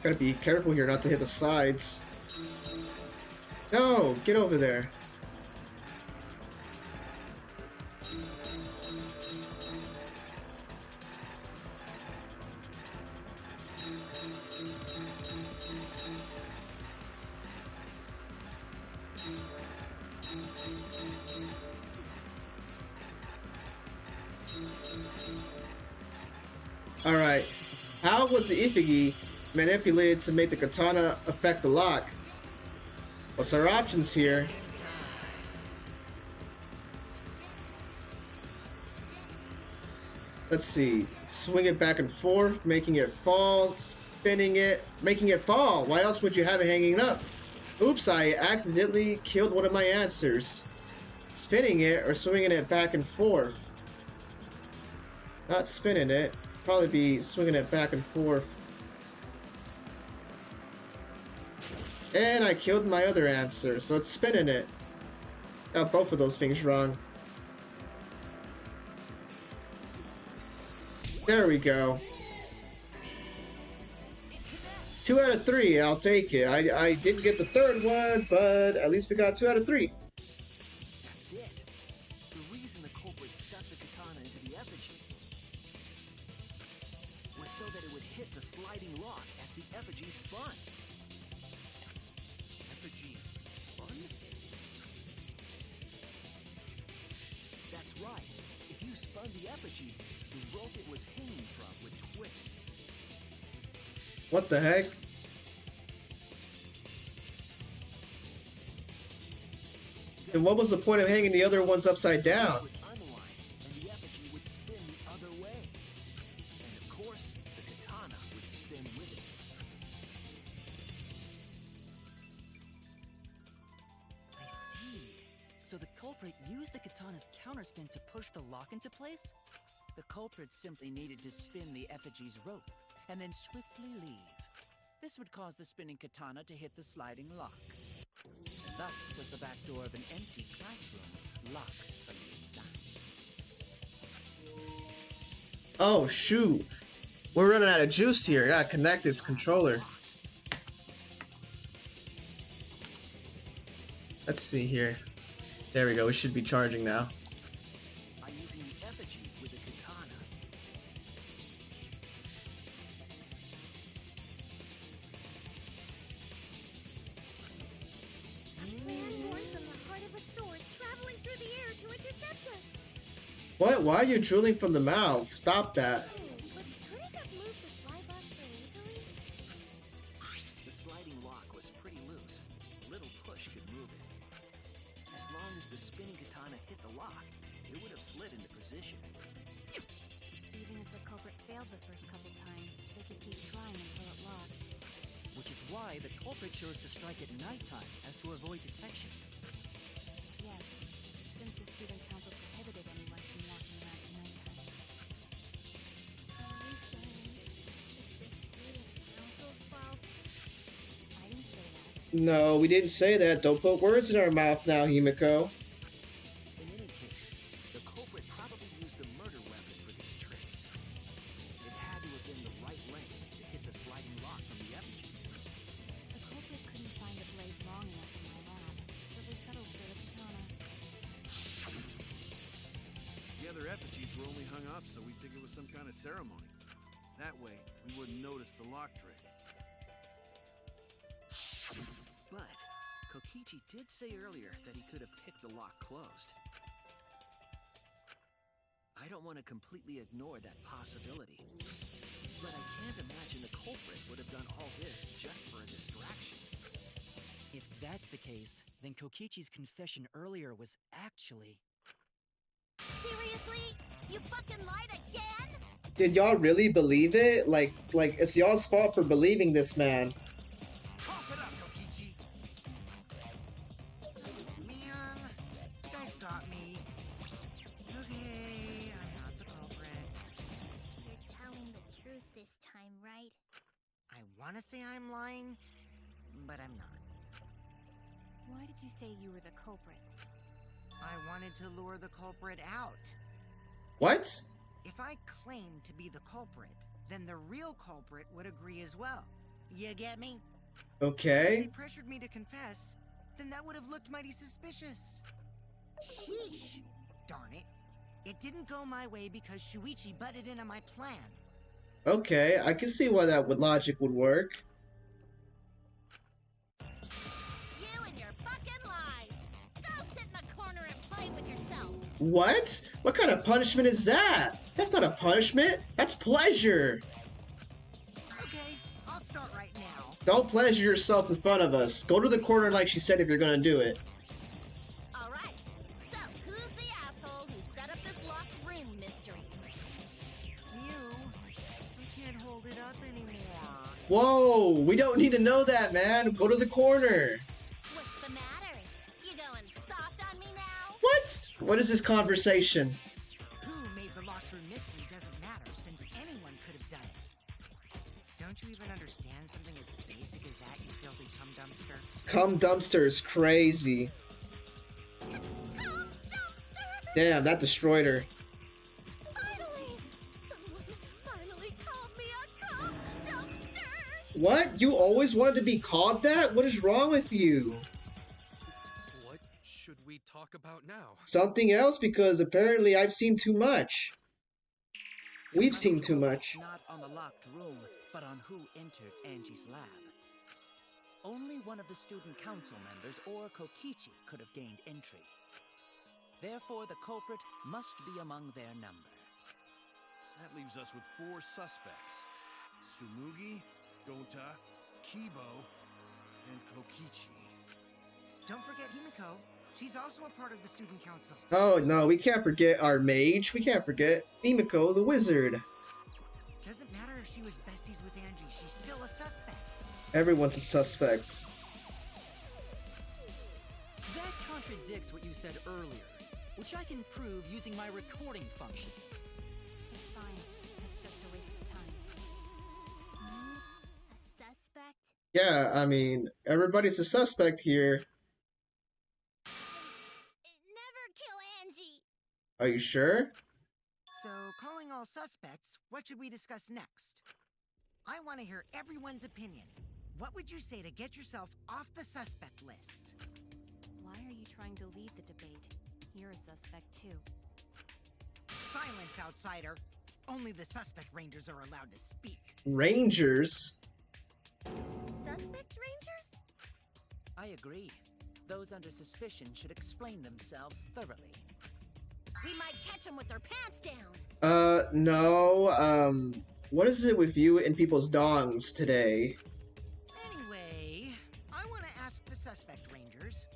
A: Gotta be careful here not to hit the sides. No, get over there. Alright, how was the Ifigi manipulated to make the katana affect the lock? What's our options here? Let's see. Swing it back and forth, making it fall, spinning it, making it fall. Why else would you have it hanging up? Oops, I accidentally killed one of my answers. Spinning it or swinging it back and forth? Not spinning it. Probably be swinging it back and forth. And I killed my other answer, so it's spinning it. Got both of those things wrong. There we go. 2 out of 3, I'll take it. I didn't get the third one, but at least we got 2 out of 3.
F: That's it. The so that it would hit the sliding lock as the effigy spun.
H: Effigy spun?
F: That's right. If you spun the effigy, the rope it was hanging from would twist.
A: What the heck? And what was the point of hanging the other ones upside down?
F: Would unwind, and the effigy would spin the other way. And of course, the katana would spin with it. I see. So the culprit used the katana's counterspin to push the lock into place? The culprit simply needed to spin the effigy's rope, and then swiftly leave. This would cause the spinning katana to hit the sliding lock. Thus was the back door of an empty classroom locked from the inside.
A: Oh shoot. We're running out of juice here. Gotta connect this controller. Let's see here. There we go. We should be charging now.
F: By using the effigy with a katana,
E: A plan born from the heart of a sword traveling through the air to intercept us.
A: What? Why are you drooling from the mouth? Stop that.
E: But couldn't have moved the slide box so easily?
F: the sliding lock was pretty loose. Little push could move it. As long as the spinning katana hit the lock, it would have slid into position.
G: Even if the culprit failed the first couple times, they could keep trying until it locked.
F: Which is why the culprit chose to strike at nighttime as to avoid detection.
G: Yes, since the student council prohibited anyone from walking around at nighttime.
E: Are you saying it's the student council's fault?
G: I didn't say that.
A: No, we didn't say that. Don't put words in our mouth now, Himiko.
F: In any case, the culprit probably used the murder weapon for this trick. It had to have been the right length to hit the sliding lock from the effigy.
G: The culprit couldn't find a blade long enough in my lab, so they settled for the katana.
C: The other effigies were only hung up so we'd think it was some kind of ceremony. That way, we wouldn't notice the lock trick.
F: But Kokichi did say earlier that he could have picked the lock closed. I don't want to completely ignore that possibility. But I can't imagine the culprit would have done all this just for a distraction. If that's the case, then Kokichi's confession earlier was actually...
B: Seriously? You fucking lied again?
A: Did y'all really believe it? Like it's y'all's fault for believing this man.
H: Cough it up, Kokichi.
D: Man, you guys got me. Okay, I'm not the culprit.
E: You're telling the truth this time, right?
D: I want to say I'm lying, but I'm not.
G: Why did you say you were the culprit?
D: I wanted to lure the culprit out.
A: What?
D: If I claimed to be the culprit, then the real culprit would agree as well. You get me? If
A: Okay.
D: they pressured me to confess, then that would have looked mighty suspicious. Sheesh. Darn it. It didn't go my way because Shuichi butted into my plan.
A: Okay, I can see why that logic would work.
B: You and your fucking lies. Go sit in the corner and play with yourself.
A: What? What kind of punishment is that? That's not a punishment. That's pleasure.
D: Okay, I'll start right now.
A: Don't pleasure yourself in front of us. Go to the corner like she said if you're gonna do it.
B: All right. So, who's the asshole who set up this locked room mystery?
D: You, I can't hold it up anymore.
A: Whoa, we don't need to know that, man. Go to the corner.
B: What's the matter? You going soft on me now?
A: What? What is this conversation?
D: Who made the locked room mystery doesn't matter, since anyone could have done it. Don't you even understand something as basic as that, you filthy cum dumpster?
A: Cum dumpster is crazy.
B: Come, dumpster!
A: Damn, that destroyed her.
B: Finally! Someone finally called me a cum dumpster!
A: What? You always wanted to be called that? What is wrong with you?
H: What should we talk about now?
A: Something else, because apparently I've seen too much. We've
I: I
A: seen
I: would
A: too
I: focus
A: much.
I: not on the locked room, but on who entered Angie's lab. Only one of the student council members or Kokichi could have gained entry. Therefore, the culprit must be among their number.
C: That leaves us with 4 suspects. Sumugi, Gonta, Kibo, and Kokichi.
D: Don't forget Himiko. She's also a part of the student council.
A: Oh no, we can't forget our mage. We can't forget Mimiko the wizard.
D: Doesn't matter if she was besties with Angie, she's still a suspect.
A: Everyone's a suspect.
F: That contradicts what you said earlier, which I can prove using my recording function.
G: It's fine. It's just a waste of time.
E: A suspect?
A: Yeah, I mean, everybody's a suspect here.
E: Never kill Angie!
A: Are you sure?
D: So, calling all suspects, what should we discuss next? I want to hear everyone's opinion. What would you say to get yourself off the suspect list?
G: Why are you trying to lead the debate? You're a suspect too.
D: Silence, outsider. Only the suspect rangers are allowed to speak.
A: Rangers?
E: Suspect rangers?
I: I agree. Those under suspicion should explain themselves thoroughly.
E: We might catch them with their pants down.
A: No, what is it with you and people's dongs today?
D: Anyway, I want to ask the suspect rangers.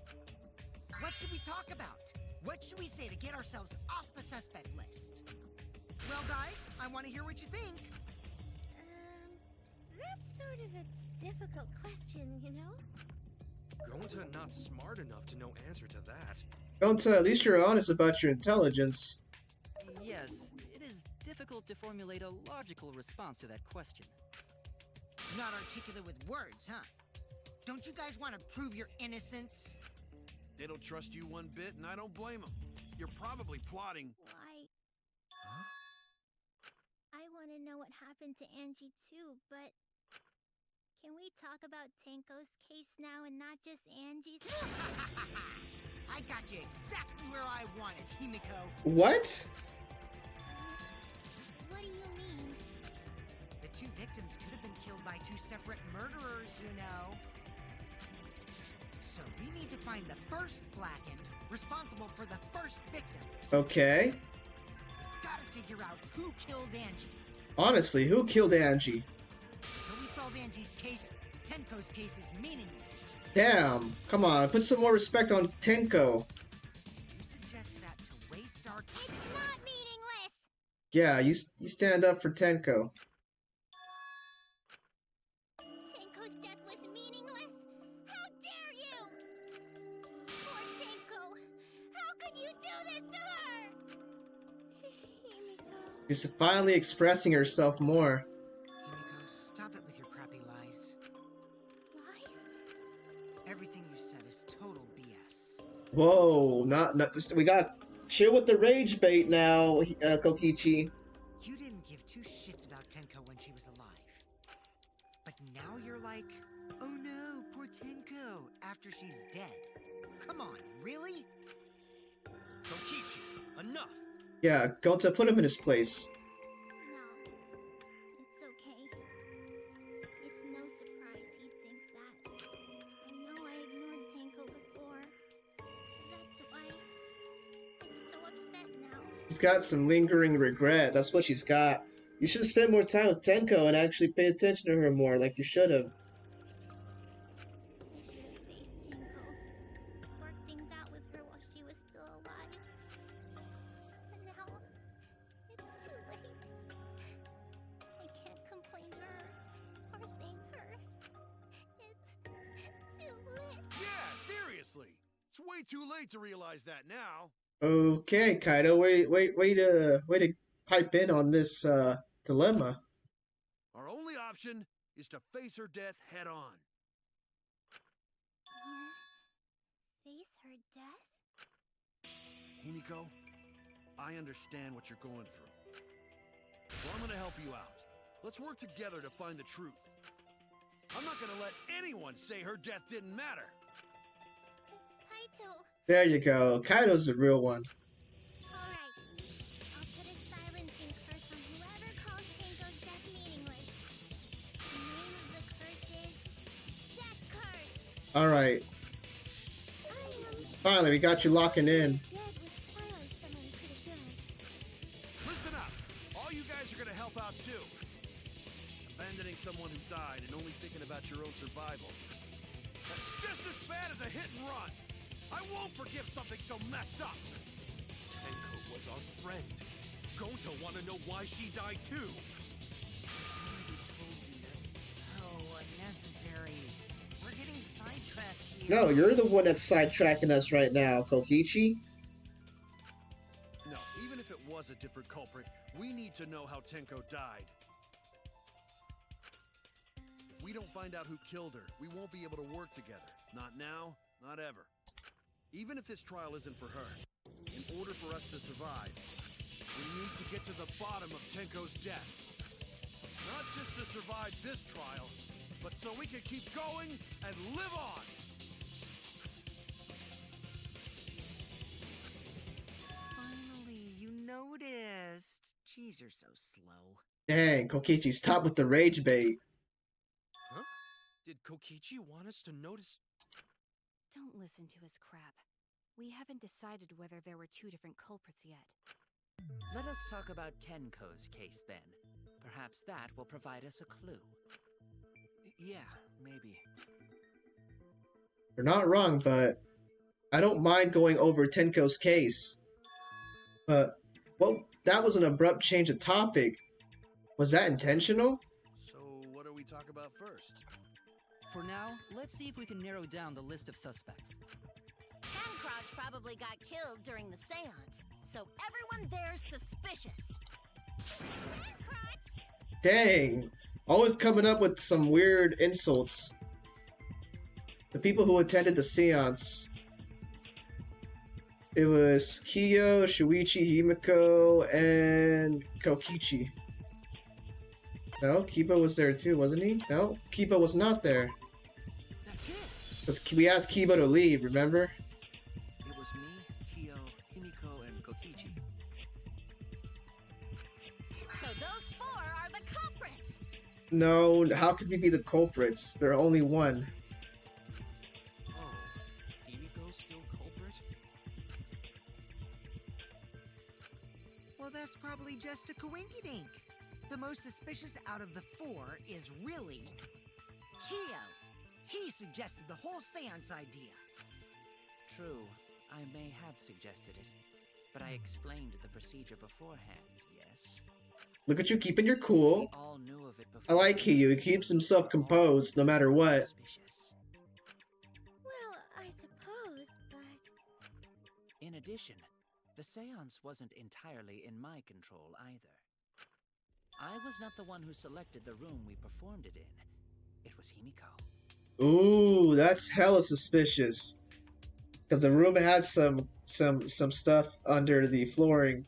D: What should we talk about? What should we say to get ourselves off the suspect list? Well, guys, I want to hear what you think.
E: That's sort of a difficult question, you know?
H: Gonta not smart enough to know answer to that.
A: Gonta, at least you're honest about your intelligence.
F: Yes, it is difficult to formulate a logical response to that question.
D: Not articulate with words, huh? Don't you guys want to prove your innocence?
C: They don't trust you one bit, and I don't blame them. You're probably plotting.
E: Why?
H: Huh?
E: I want to know what happened to Angie too, but can we talk about Tenko's case now and not just Angie's?
D: I got you exactly where I wanted, Himiko.
A: What?
E: What do you mean?
D: The 2 victims could have been killed by 2 separate murderers, you know. So we need to find the first blackened responsible for the first victim.
A: Okay.
D: Gotta figure out who killed Angie.
A: Honestly, who killed Angie?
D: Until we solve Angie's case, Tenko's case is meaningless.
A: Damn, come on, put some more respect on Tenko.
D: Did you suggest that to waste our
E: It's
D: time?
E: not meaningless!
A: Yeah, you stand up for Tenko.
E: Tenko's death was meaningless? How dare you! Poor Tenko! How could you do this to her? Himiko.
A: She's finally expressing herself more.
D: Himiko, stop it with your crappy lies.
E: Lies?
D: Everything you said is total BS.
A: Whoa, not this. We got chill with the rage bait now, Kokichi.
D: You didn't give 2 shits about Tenko when she was alive. But now you're like, oh no, poor Tenko, after she's dead. Come on, really?
H: Kokichi, enough!
A: Yeah, Gonta, put him in his place.
E: No. It's okay. It's no surprise he'd think that. I know I ignored Tenko before. That's why I'm so upset now.
A: She's got some lingering regret. That's what she's got. You should have spent more time with Tenko and actually pay attention to her more, like you should have.
E: I should have faced Tenko. Worked things out with her while she was still alive. But now, it's too late. I can't complain to her or thank her. It's too late.
C: Yeah, seriously. It's way too late to realize that now.
A: Okay, Kaido, way to pipe in on this dilemma.
C: Our only option is to face her death head on.
E: Face her death?
C: Himiko, I understand what you're going through. So I'm gonna help you out. Let's work together to find the truth. I'm not gonna let anyone say her death didn't matter.
E: Kaito.
A: There you go. Kaido's the real one.
E: Alright. I'll put a silencing curse on whoever
A: All right. Finally, we got you locking in.
C: Listen up. All you guys are gonna help out too. Abandoning someone who died and only thinking about your own survival. That's just as bad as a hit and run. I won't forgive something so messed up. Tenko was our friend. Gonta wanna know why she died too.
D: I told you that's so unnecessary. We're getting sidetracked here.
A: No, you're the one that's sidetracking us right now, Kokichi.
C: No, even if it was a different culprit, we need to know how Tenko died. If we don't find out who killed her, we won't be able to work together. Not now, not ever. Even if this trial isn't for her, in order for us to survive, we need to get to the bottom of Tenko's death. Not just to survive this trial, but so we can keep going and live on!
D: Finally, you noticed. Jeez, you're so slow.
A: Dang, Kokichi, stop with the rage bait.
H: Huh? Did Kokichi want us to notice?
G: Don't listen to his crap. We haven't decided whether there were two different culprits yet.
I: Let us talk about Tenko's case then. Perhaps that will provide us a clue.
H: Yeah, maybe.
A: You're not wrong, but I don't mind going over Tenko's case. But, well, that was an abrupt change of topic. Was that intentional?
C: So, what do we talk about first?
F: For now, let's see if we can narrow down the list of suspects.
E: Tancrouch probably got killed during the seance, so everyone there's suspicious. Tancrouch!
A: Dang. Always coming up with some weird insults. The people who attended the seance. It was Kiyo, Shuichi, Himiko, and Kokichi. No, Kiba was there too, wasn't he? No, Kiba was not there.
H: That's it!
A: Because we asked Kiba to leave, remember?
I: It was me, Kiyo, Himiko, and Kokichi.
E: So those four are the culprits!
A: No, how could we be the culprits? There are only one.
I: Oh, Himiko's still culprit?
D: Well, that's probably just a coinkydink. The most suspicious out of the four is really Kiyo. He suggested the whole seance idea.
I: True, I may have suggested it, but I explained the procedure beforehand, yes?
A: Look at you keeping your cool.
I: We all knew of it
A: I
I: before.
A: like Kiyu. He keeps himself composed no matter what.
I: Suspicious.
E: Well, I suppose, but...
I: In addition, the seance wasn't entirely in my control either. I was not the one who selected the room we performed it in. It was Himiko.
A: Ooh, that's hella suspicious. Because the room had some stuff under the flooring.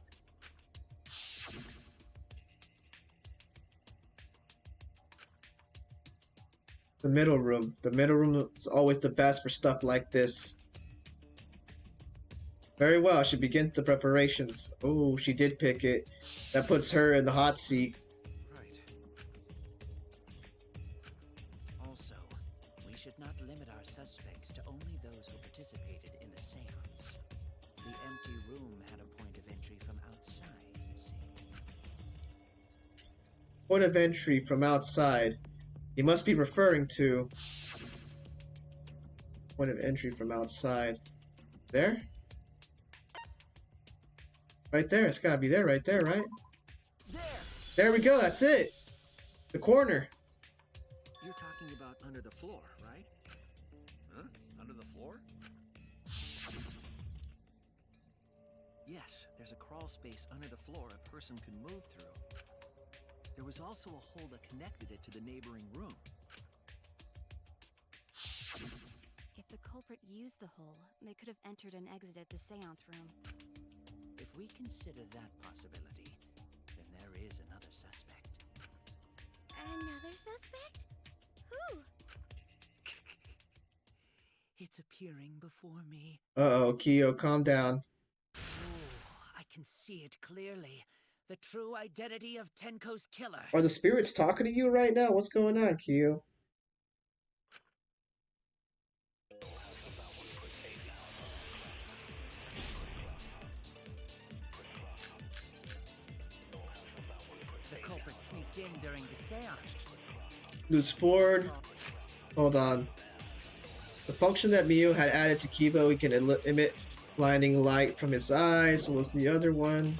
A: The middle room. The middle room is always the best for stuff like this. Very well, I should begin the preparations. Oh, she did pick it. That puts her in the hot seat.
H: Right.
I: Also, we should not limit our suspects to only those who participated in the seance. The empty room had a point of entry from outside, you see.
A: Point of entry from outside. He must be referring to... Point of entry from outside. There? Right there. It's gotta be there, right there, right? There we go, that's it! The corner.
H: You're talking about under the floor, right?
C: Huh? Under the floor?
I: Yes, there's a crawl space under the floor a person could move through. There was also a hole that connected it to the neighboring room.
G: If the culprit used the hole, they could have entered and exited the seance room.
I: If we consider that possibility, then there is another suspect.
E: Another suspect? Who?
I: It's appearing before me.
A: Uh-oh, Kiyo, calm down.
I: Oh, I can see it clearly. The true identity of Tenko's killer.
A: Are the spirits talking to you right now? What's going on, Kiyo?
I: sneaked in during the seance.
A: Loose board. Hold on. The function that Miu had added to Kibo, he can emit blinding light from his eyes. What was the other one?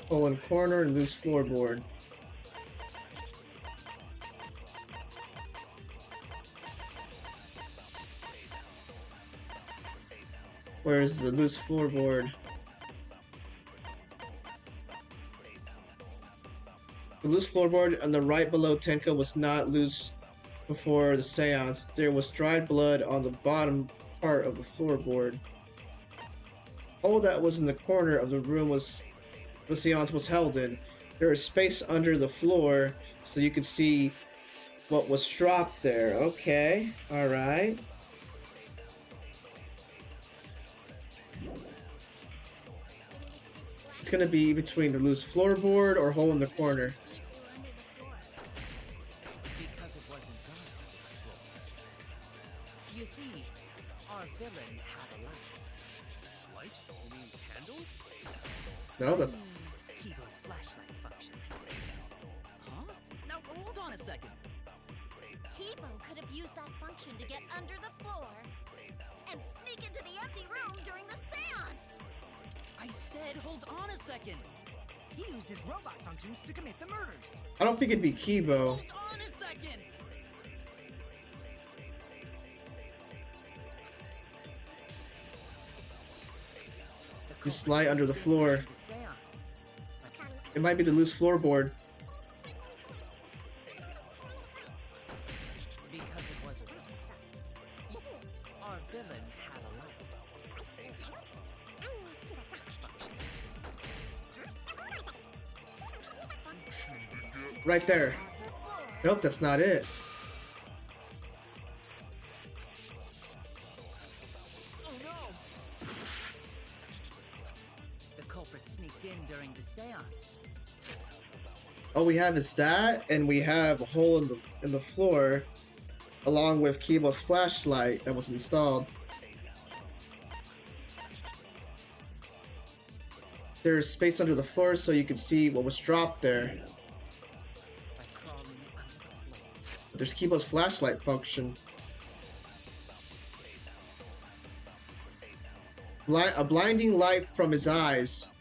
A: Hole in corner and loose floorboard. Where's the loose floorboard? The loose floorboard on the right below Tenko was not loose before the seance. There was dried blood on the bottom part of the floorboard. All that was in the corner of the room was the seance was held in. There was space under the floor so you could see what was dropped there. Okay, alright. It's gonna be between the loose floorboard or hole in the corner.
I: Because it wasn't dark on the floor. You see, our villain had a light.
C: Light? You mean candle?
A: No, that's...
I: Kibo's flashlight function. Huh? Now hold on a second.
E: Kibo could have used that function to get under the floor and sneak into the empty room during the seance.
I: I said hold on a second.
D: He used his robot functions to commit the murders.
A: I don't think it'd be Kibo.
I: Hold on a second.
A: Just lie under the floor.
I: The seance.
A: It might be the loose floorboard.
I: Because it wasn't dark. Our villain had a light. Function.
A: Right there. Nope, that's not it.
C: Oh no!
I: The culprit sneaked in during the seance.
A: All we have is that, and we have a hole in the floor, along with Kibo's flashlight that was installed. There's space under the floor so you can see what was dropped there.
I: By crawling under the floor.
A: There's Kibo's flashlight function. A blinding light from his eyes.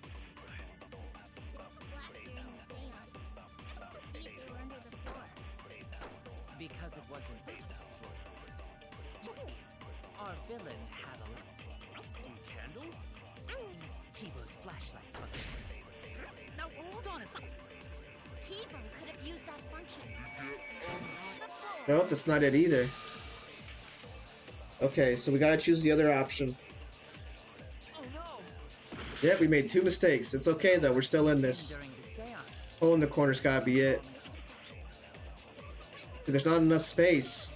I: Because it wasn't dark on the floor. Our villain had a light.
C: Candle?
I: Kibo's flashlight function. Now hold on a second.
E: Kibo could have used that function.
A: Nope, that's not it either. Okay, so we gotta choose the other option.
C: Oh no!
A: Yep, we made 2 mistakes. It's okay though, we're still in this.
I: During the seance.
A: Hole in the corner's gotta be it. Because there's not enough space.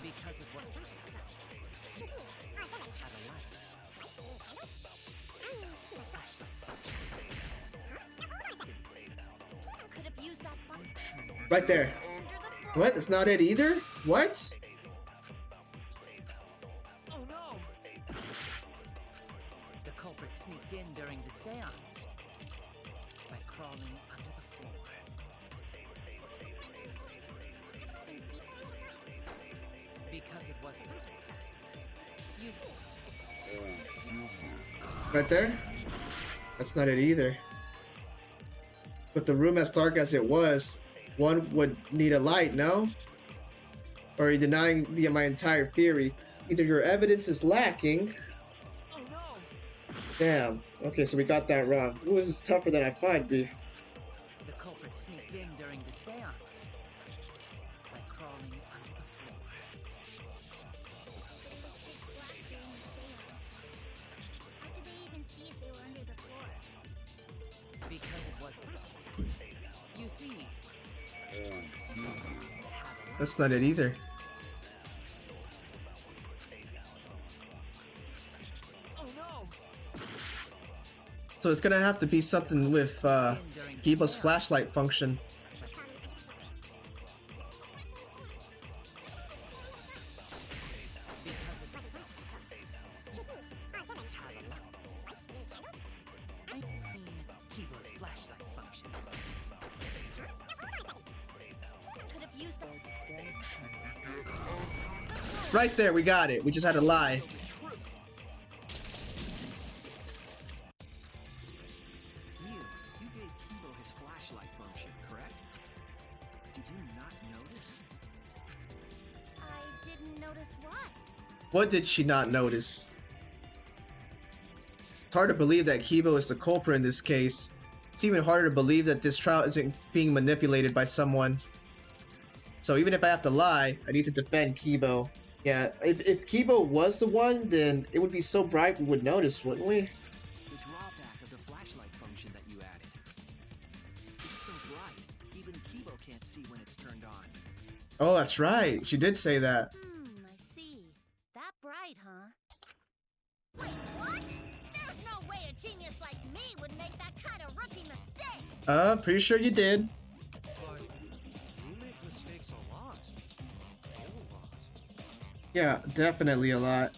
I: Because it was had a light. Flashlight function.
E: Could have used that function.
A: Right there.
E: Under the floor.
A: What? That's not it either? What?
C: Oh no!
I: The culprit sneaked in during the seance by crawling under the floor. Because it wasn't used.
A: Right there? That's not it either. With the room as dark as it was, one would need a light, no? Or are you denying my entire theory? Either your evidence is lacking...
C: Oh no!
A: Damn. Okay, so we got that wrong. Ooh, this is tougher than I thought it'd be.
I: The culprit sneaked in during the seance by crawling under the floor.
E: How could they even see if they were under the floor?
I: Because it wasn't. You see,
A: That's not it either.
C: Oh no!
A: So it's gonna have to be something with Kibo's flashlight function.
I: I mean Kibo's flashlight function.
A: Right there, we got it. We just had to lie.
C: You gave Kibo his flashlight function, correct? Did you not notice?
E: I didn't notice what.
A: What did she not notice? It's hard to believe that Kibo is the culprit in this case. It's even harder to believe that this trial isn't being manipulated by someone. So even if I have to lie, I need to defend Kibo. Yeah, if Kibo was the one, then it would be so bright we would notice, wouldn't we?
C: The drawback of the flashlight function that you added. It's so bright, even Kibo can't see when it's turned on.
A: Oh, that's right. She did say that.
E: I see. That bright, huh? Wait, what? There's no way a genius like me would make that kind of rookie mistake.
A: Pretty sure you did.
H: But you make mistakes a lot. A whole lot.
A: Yeah, definitely a lot.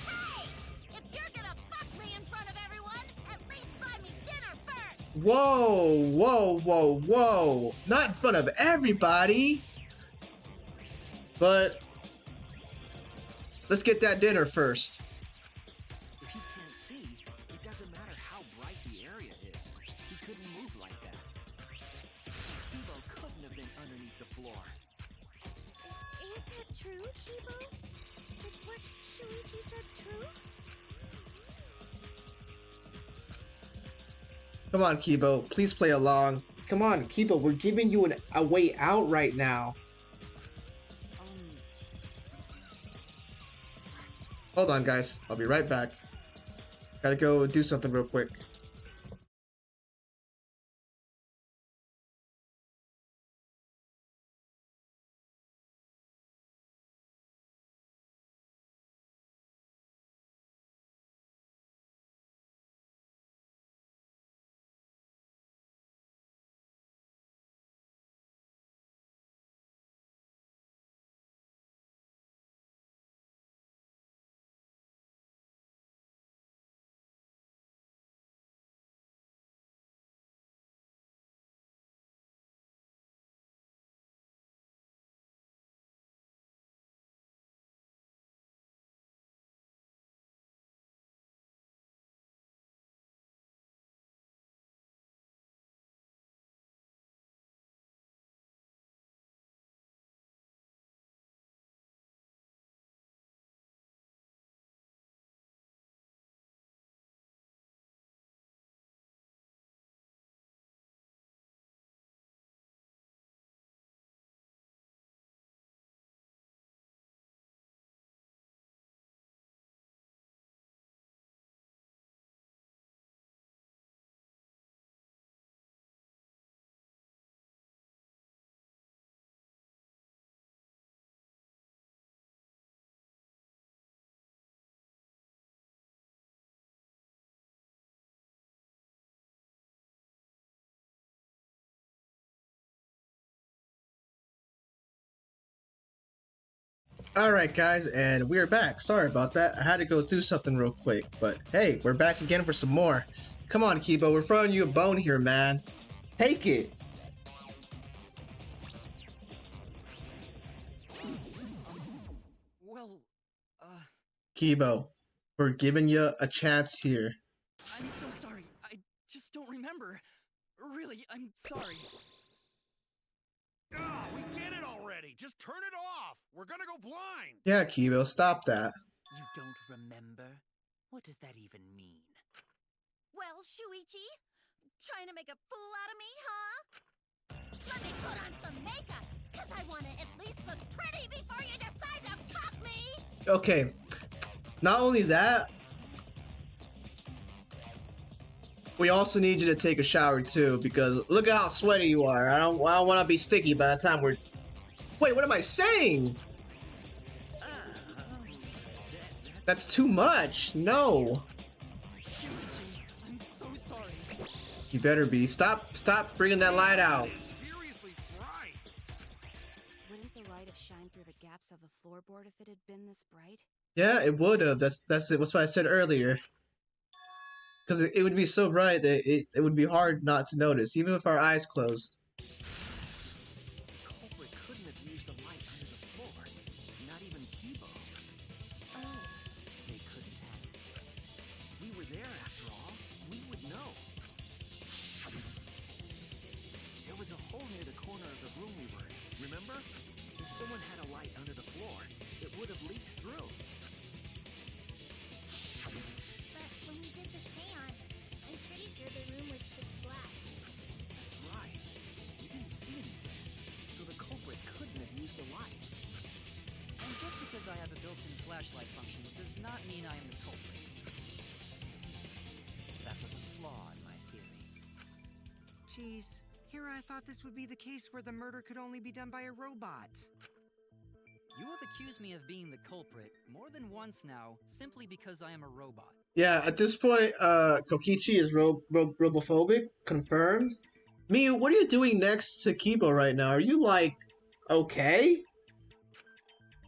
E: Hey! If you're gonna fuck me in front of everyone, at least buy me dinner first!
A: Whoa, whoa, whoa, whoa. Not in front of everybody. But let's get that dinner first.
C: If he can't see, it doesn't matter how bright the area is. He couldn't move like that. Kibo couldn't have been underneath the floor.
E: Is that true, Kibo? Is what Shuichi said true?
A: Come on, Kibo. Please play along. Come on, Kibo. We're giving you a way out right now. Hold on, guys. I'll be right back. Gotta go do something real quick. Alright, guys, and we're back. Sorry about that. I had to go do something real quick. But hey, we're back again for some more. Come on, Kibo. We're throwing you a bone here, man. Take it.
F: Well,
A: Kibo, we're giving you a chance here.
F: I'm so sorry. I just don't remember. Really, I'm sorry.
C: Ah, we get it already. Just turn it off. We're gonna go blind.
A: Yeah, Kibo, stop that.
F: You don't remember? What does that even mean?
E: Well, Shuichi, trying to make a fool out of me, huh? Let me put on some makeup, cause I want to at least look pretty before you decide to fuck me!
A: Okay, not only that, we also need you to take a shower too, because look at how sweaty you are. I don't want to be sticky by the time we're... Wait, what am I saying? That's too much. No.
F: Shuichi, I'm so sorry.
A: You better be. Stop bringing that light out.
C: It's seriously bright.
G: Wouldn't the light have shined through the gaps of the floorboard if it had been this bright?
A: Yeah, it would have. That's it. That's what I said earlier. Because it would be so bright that it would be hard not to notice, even with our eyes closed.
C: The culprit couldn't have used a light under the floor. corner of the room we were in. Remember? If someone had a light under the floor, it would have leaked through.
E: But when we did the seance, I'm pretty sure the room was pitch black.
F: That's right. We didn't see anything, so the culprit couldn't have used a light. And just because I have a built-in flashlight function does not mean I am the culprit. That was a flaw in my theory.
D: Geez, here I thought this would be the case where the murder could only be done by a robot.
F: You have accused me of being the culprit more than once now, simply because I am a robot.
A: Yeah, at this point, Kokichi is robophobic, confirmed. Miu, what are you doing next to Kibo right now? Are you, like, okay?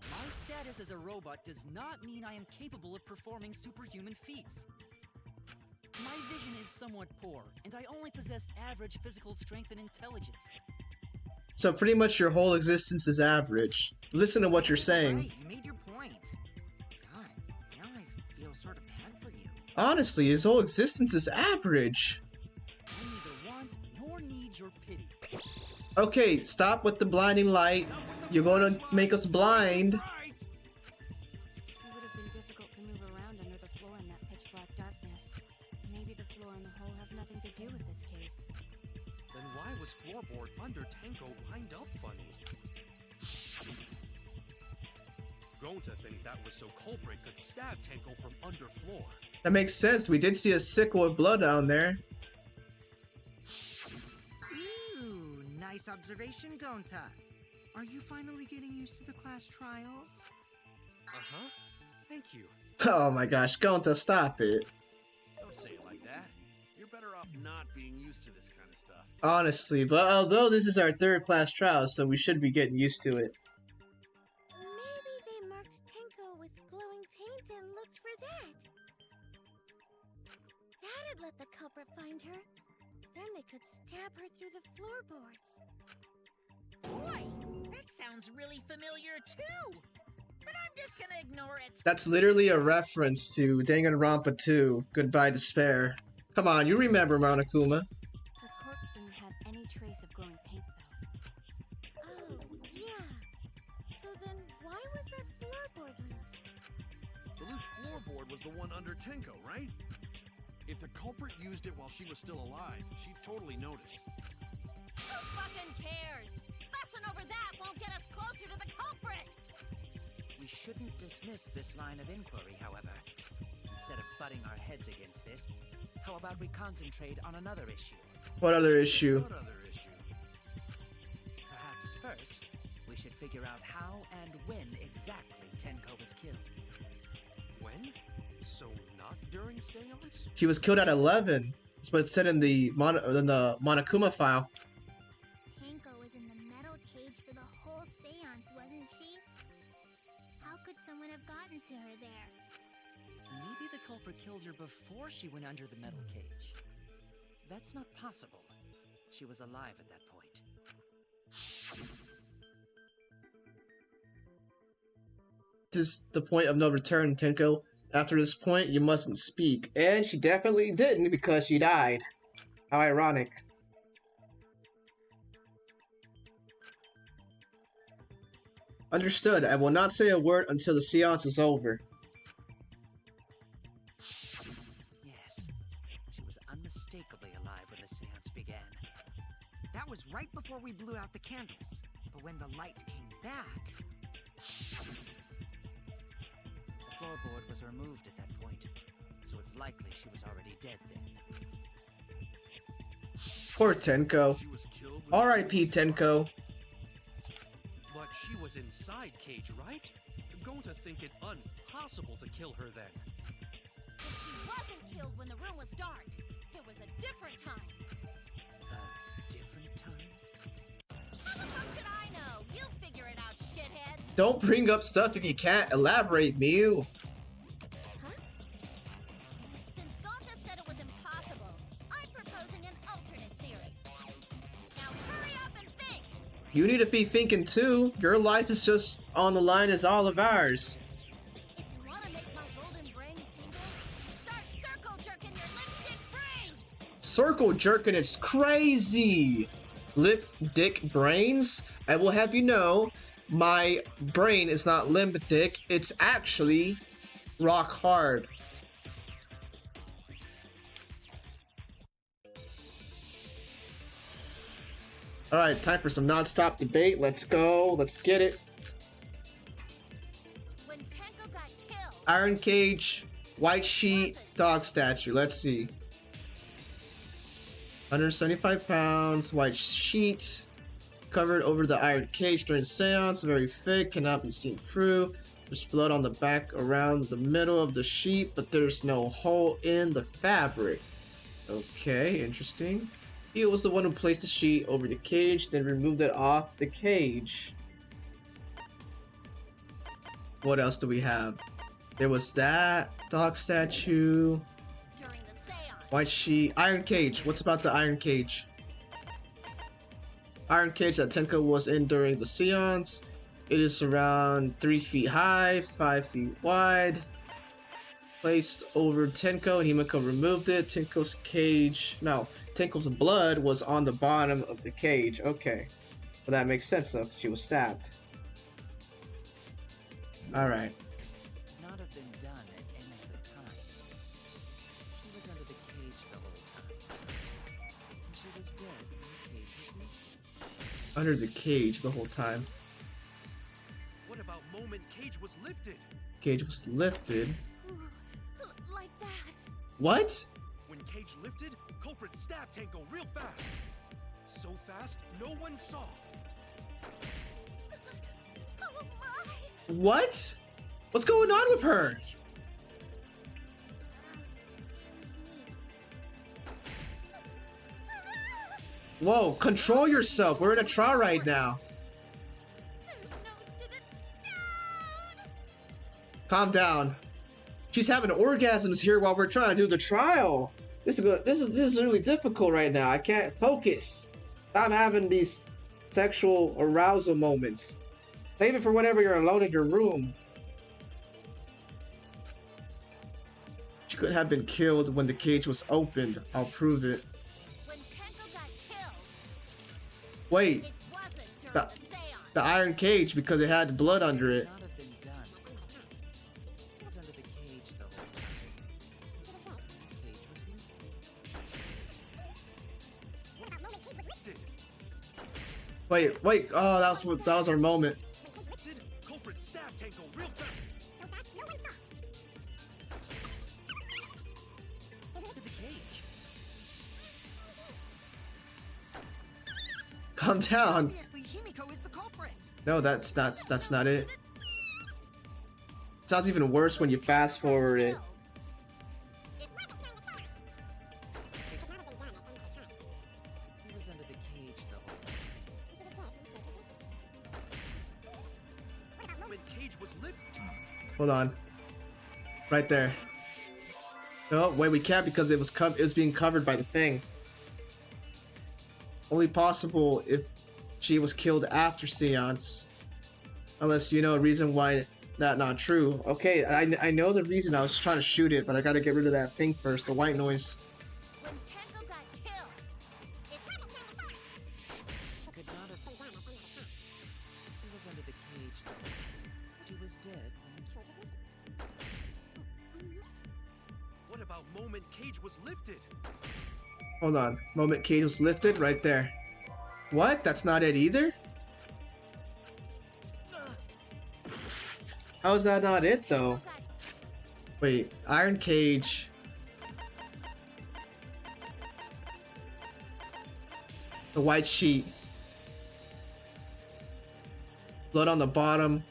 F: My status as a robot does not mean I am capable of performing superhuman feats. My vision is somewhat poor, and I only possess average physical strength and intelligence.
A: So pretty much your whole existence is average. Listen to what you're saying.
D: Right, you made your point. God, now I feel sort of bad for you.
A: Honestly, his whole existence is average.
F: I neither want nor need your pity.
A: Okay, stop with the blinding light. You're going to make us blind.
G: It would have been difficult to move around under the floor in that pitch black darkness. Maybe the floor and the hole have nothing to do with this case.
H: Then why was floorboard under Tenko lined up funny? Gonta think that was so culprit could stab Tenko from underfloor.
A: That makes sense. We did see a sickle of blood down there.
D: Ooh, nice observation, Gonta. Are you finally getting used to the class trials?
H: Uh-huh. Thank you.
A: Oh my gosh, Gonta, stop it.
C: Don't say it like that. You're better off not being used to this kind of stuff.
A: Honestly, but although this is our third class trial, so we should be getting used to it.
E: Maybe they marked Tenko with glowing paint and looked for that. That'd let the culprit find her. Then they could stab her through the floorboards.
B: Boy, that sounds really familiar too. But I'm just gonna ignore it.
A: That's literally a reference to Danganronpa 2, Goodbye Despair. Come on, you remember Monokuma.
G: The corpse didn't have any trace of glowing paint, though.
E: Oh, yeah. So then why was that floorboard loose?
C: The loose floorboard was the one under Tenko, right? If the culprit used it while she was still alive, she'd totally notice.
B: Who fucking cares? Fussing over that won't get us closer to the culprit.
I: We shouldn't dismiss this line of inquiry, however. Instead of butting our heads against this, how about we concentrate on another issue?
A: What other issue?
C: What other issue?
I: Perhaps first, we should figure out how and when exactly Tenko was killed.
H: When? So not during seance?
A: She was killed at 11. That's what it said in the Monokuma file.
E: Tenko was in the metal cage for the whole seance, wasn't she? How could someone have gotten to her there?
F: Maybe the culprit killed her before she went under the metal cage.
I: That's not possible. She was alive at that point.
A: This is the point of no return, Tenko. After this point, you mustn't speak. And she definitely didn't because she died. How ironic. Understood. I will not say a word until the seance is over.
I: Yes, she was unmistakably alive when the seance began.
D: That was right before we blew out the candles. But when the light came back...
I: The floorboard was removed at that point, so it's likely she was already dead then.
A: Poor Tenko.
C: She was killed with
A: R.I.P. Tenko.
H: But she was inside cage, right? Gonta think it impossible to kill her then.
B: If she wasn't killed when the room was dark, it was a different time.
I: A different time?
B: How the fuck should I know? You'll figure it out, shitheads.
A: Don't bring up stuff if you can't elaborate, Miu.
B: Huh? Since Gonta said it was impossible, I'm proposing an alternate theory. Now hurry up and think!
A: You need to be thinking too. Your life is just on the line as all of ours.
B: If you want to make my golden brain tingle, start circle jerking your lipstick brains!
A: Circle jerking is crazy. Lip, dick, brains? I will have you know, my brain is not limp dick, it's actually rock hard. Alright, time for some non-stop debate. Let's go. Let's get it.
E: When Tenko got killed,
A: Iron cage, white sheet, dog statue. Let's see. 175 pounds, white sheet, covered over the iron cage during seance, very thick, cannot be seen through. There's blood on the back around the middle of the sheet, but there's no hole in the fabric. Okay, interesting. He was the one who placed the sheet over the cage, then removed it off the cage. What else do we have? There was that dog statue.
E: during the seance,
A: White sheet. Iron cage. What's about the iron cage? Iron cage that Tenko was in during the seance. It is around 3 feet high, 5 feet wide. Placed over Tenko and Himiko removed it. Tenko's cage. No, Tenko's blood was on the bottom of the cage. Okay. Well, that makes sense though. She was stabbed. Alright.
I: Not have been done at any other time. She was under the cage the whole time. And she was dead when the cage was lifted.
A: Under the cage the whole time.
C: What about moment Cage was lifted?
A: Cage was lifted.
E: like that.
A: What?
C: When Cage lifted, culprit stabbed Tenko real fast. So fast, no one saw.
E: Oh my!
A: What? What's going on with her? Whoa, control yourself. We're in a trial right now.
E: There's no
A: Calm down. She's having orgasms here while we're trying to do the trial. This is really difficult right now. I can't focus. Stop having these sexual arousal moments. Save it for whenever you're alone in your room. She could have been killed when the cage was opened. I'll prove it.
E: When Tenko got killed,
A: Wait,
E: it wasn't during
A: the,
E: the seance.
A: the iron cage because it had blood under it.
I: Not have been done. She was under the cage the whole time. The cage was lifted.
C: Lifted.
A: Wait. Oh, that was our moment.
C: Lifted, culprit stabbed Tenko real fast.
E: So fast, no one saw.
I: To the cage.
A: Calm down.
D: Obviously, Himiko is the culprit.
A: No, that's not it. It sounds even worse when you fast forward it.
E: It wasn't during the seance. It could not have been done at any other time.
I: She was under the cage the whole time.
E: She was dead when the cage was lifted. What about
C: When Cage was lifted.
A: Hold on. Right there. No, wait, we can't because it was being covered by the thing. Only possible if she was killed after seance. Unless you know a reason why that not true. Okay, I know the reason. I was just trying to shoot it, but I gotta get rid of that thing first, the white noise.
E: When Tenko got killed, it wasn't during the seance.
I: Could not have
E: Been done at any other time.
I: She was under the cage the whole time. She was dead when the
E: Cage was lifted.
C: What about moment Cage was lifted?
A: Hold on. Moment cage was lifted right there. What? That's not it either? How is that not it though? Wait, iron cage. The white sheet. Blood on the bottom,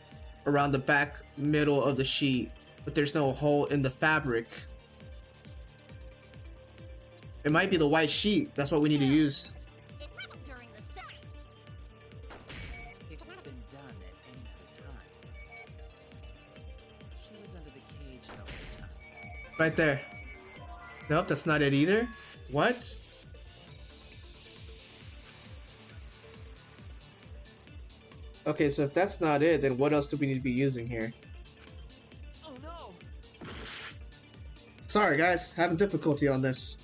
A: around the back middle of the sheet, but there's no hole in the fabric. It might be the white sheet. That's what we need to use.
E: It wasn't during the seance.
I: It could have been done at any other time. She was under the cage the whole time.
A: Right there. Nope, that's not it either. What? Okay, so if that's not it, then what else do we need to be using here?
I: Oh no!
A: Sorry guys, having difficulty on this.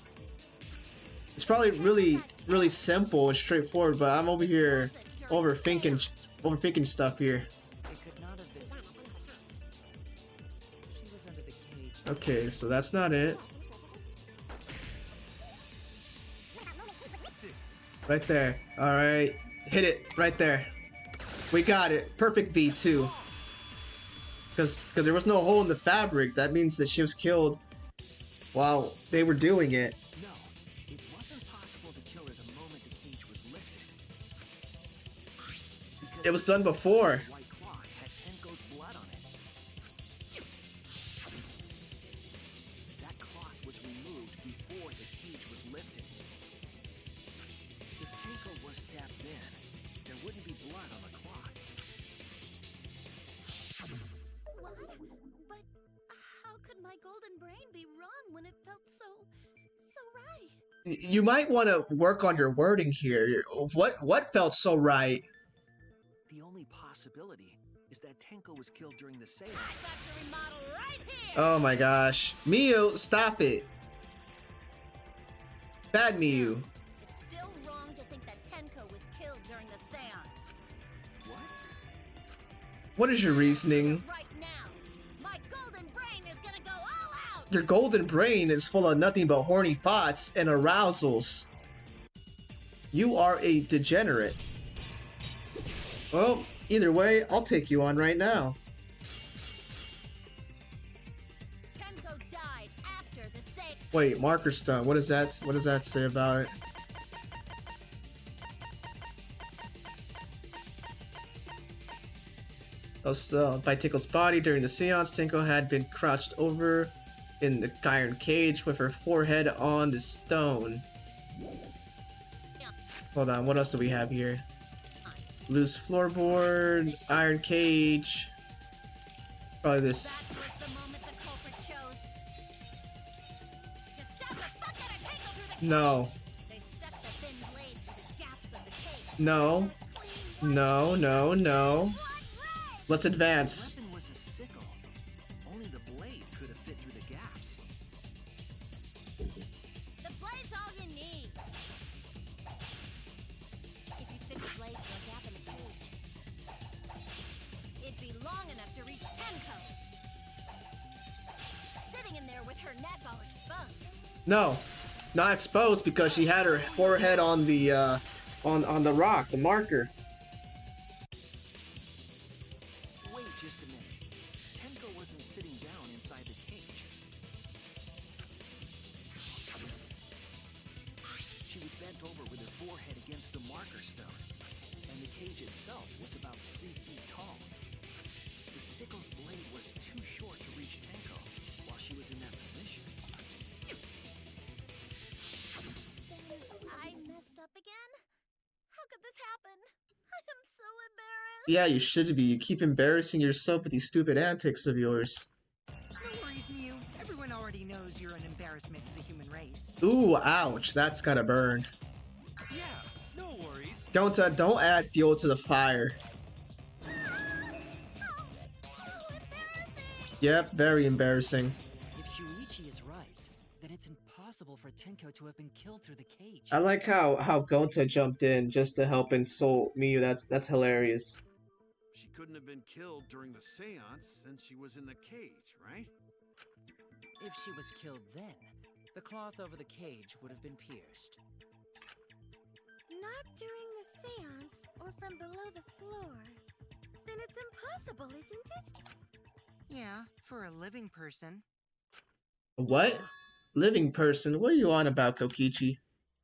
A: probably really simple and straightforward, but I'm over here overthinking stuff here.
I: It could not have been. She was under the cage.
A: Okay, so that's not it. Right there. Alright. Hit it. Right there. We got it. Perfect beat too. Because there was no hole in the fabric. That means that she was killed while they were doing it.
C: No, it wasn't possible to kill her the moment the cage was lifted. Because
A: It was done before.
C: the white cloth had Tenko's blood on it. That cloth was removed before the cage was lifted. If Tenko was stabbed then, there wouldn't be blood on the cloth.
E: What? But how could my golden brain be wrong when it felt so right?
A: You might want to work on your wording here. What felt so right?
C: The only possibility is that Tenko was killed during the seance.
B: Factory model right here!
A: Oh my gosh. Miyu, stop it. Bad Miyu.
E: It's still wrong to think that Tenko was killed during the seance.
C: What?
A: What is your reasoning?
E: Right now, my golden brain is gonna go all out!
A: Your golden brain is full of nothing but horny thoughts and arousals. You are a degenerate. Well, either way, I'll take you on right now.
E: Tenko died after the seance.
A: Wait, marker stone. What does that say about it? Also, by Tenko's body during the seance, Tenko had been crouched over in the iron cage with her forehead on the stone. Hold on, what else do we have here? Loose floorboard, iron cage. Probably this.
E: That was the moment the culprit chose to stab the fuck out of Tenko through the
A: No.
E: cage. They stuck the thin blade through the gaps of the cage.
A: No. No, no, no. Let's advance.
C: The weapon was a sickle. Only the blade could have fit through the gaps.
E: The blade's all you need. If you stick the blade through a gap in the cage, it'd be long enough to reach Tenko. Sitting in there with her neck all exposed.
A: No. Not exposed because she had her forehead on the on the rock, the marker.
C: Wait just a minute. Tenko wasn't sitting down inside the cage. She was bent over with her forehead against the marker stone, and the cage itself was about 3 feet tall. The sickle's blade was too short to reach Tenko while she was in that position.
E: Then I messed up again? How could this happen? I am so embarrassed.
A: Yeah, you should be. You keep embarrassing yourself with these stupid antics of yours.
D: No worries, Mew. Everyone already knows you're an embarrassment to the human race.
A: Ooh, ouch. That's gotta burn.
H: Yeah, no worries.
A: Gonta, don't add fuel to the fire.
E: How embarrassing.
A: Yep, very embarrassing.
I: If Shuichi is right, then it's impossible for Tenko to have been killed through the cage.
A: I like how Gonta jumped in just to help insult Miyu. That's hilarious.
C: She couldn't have been killed during the seance since she was in the cage, right?
I: If she was killed then, the cloth over the cage would have been pierced.
E: Not during the seance or from below the floor. Then it's impossible, isn't it?
D: Yeah, for a living person.
A: What? Living person? What are you on about, Kokichi?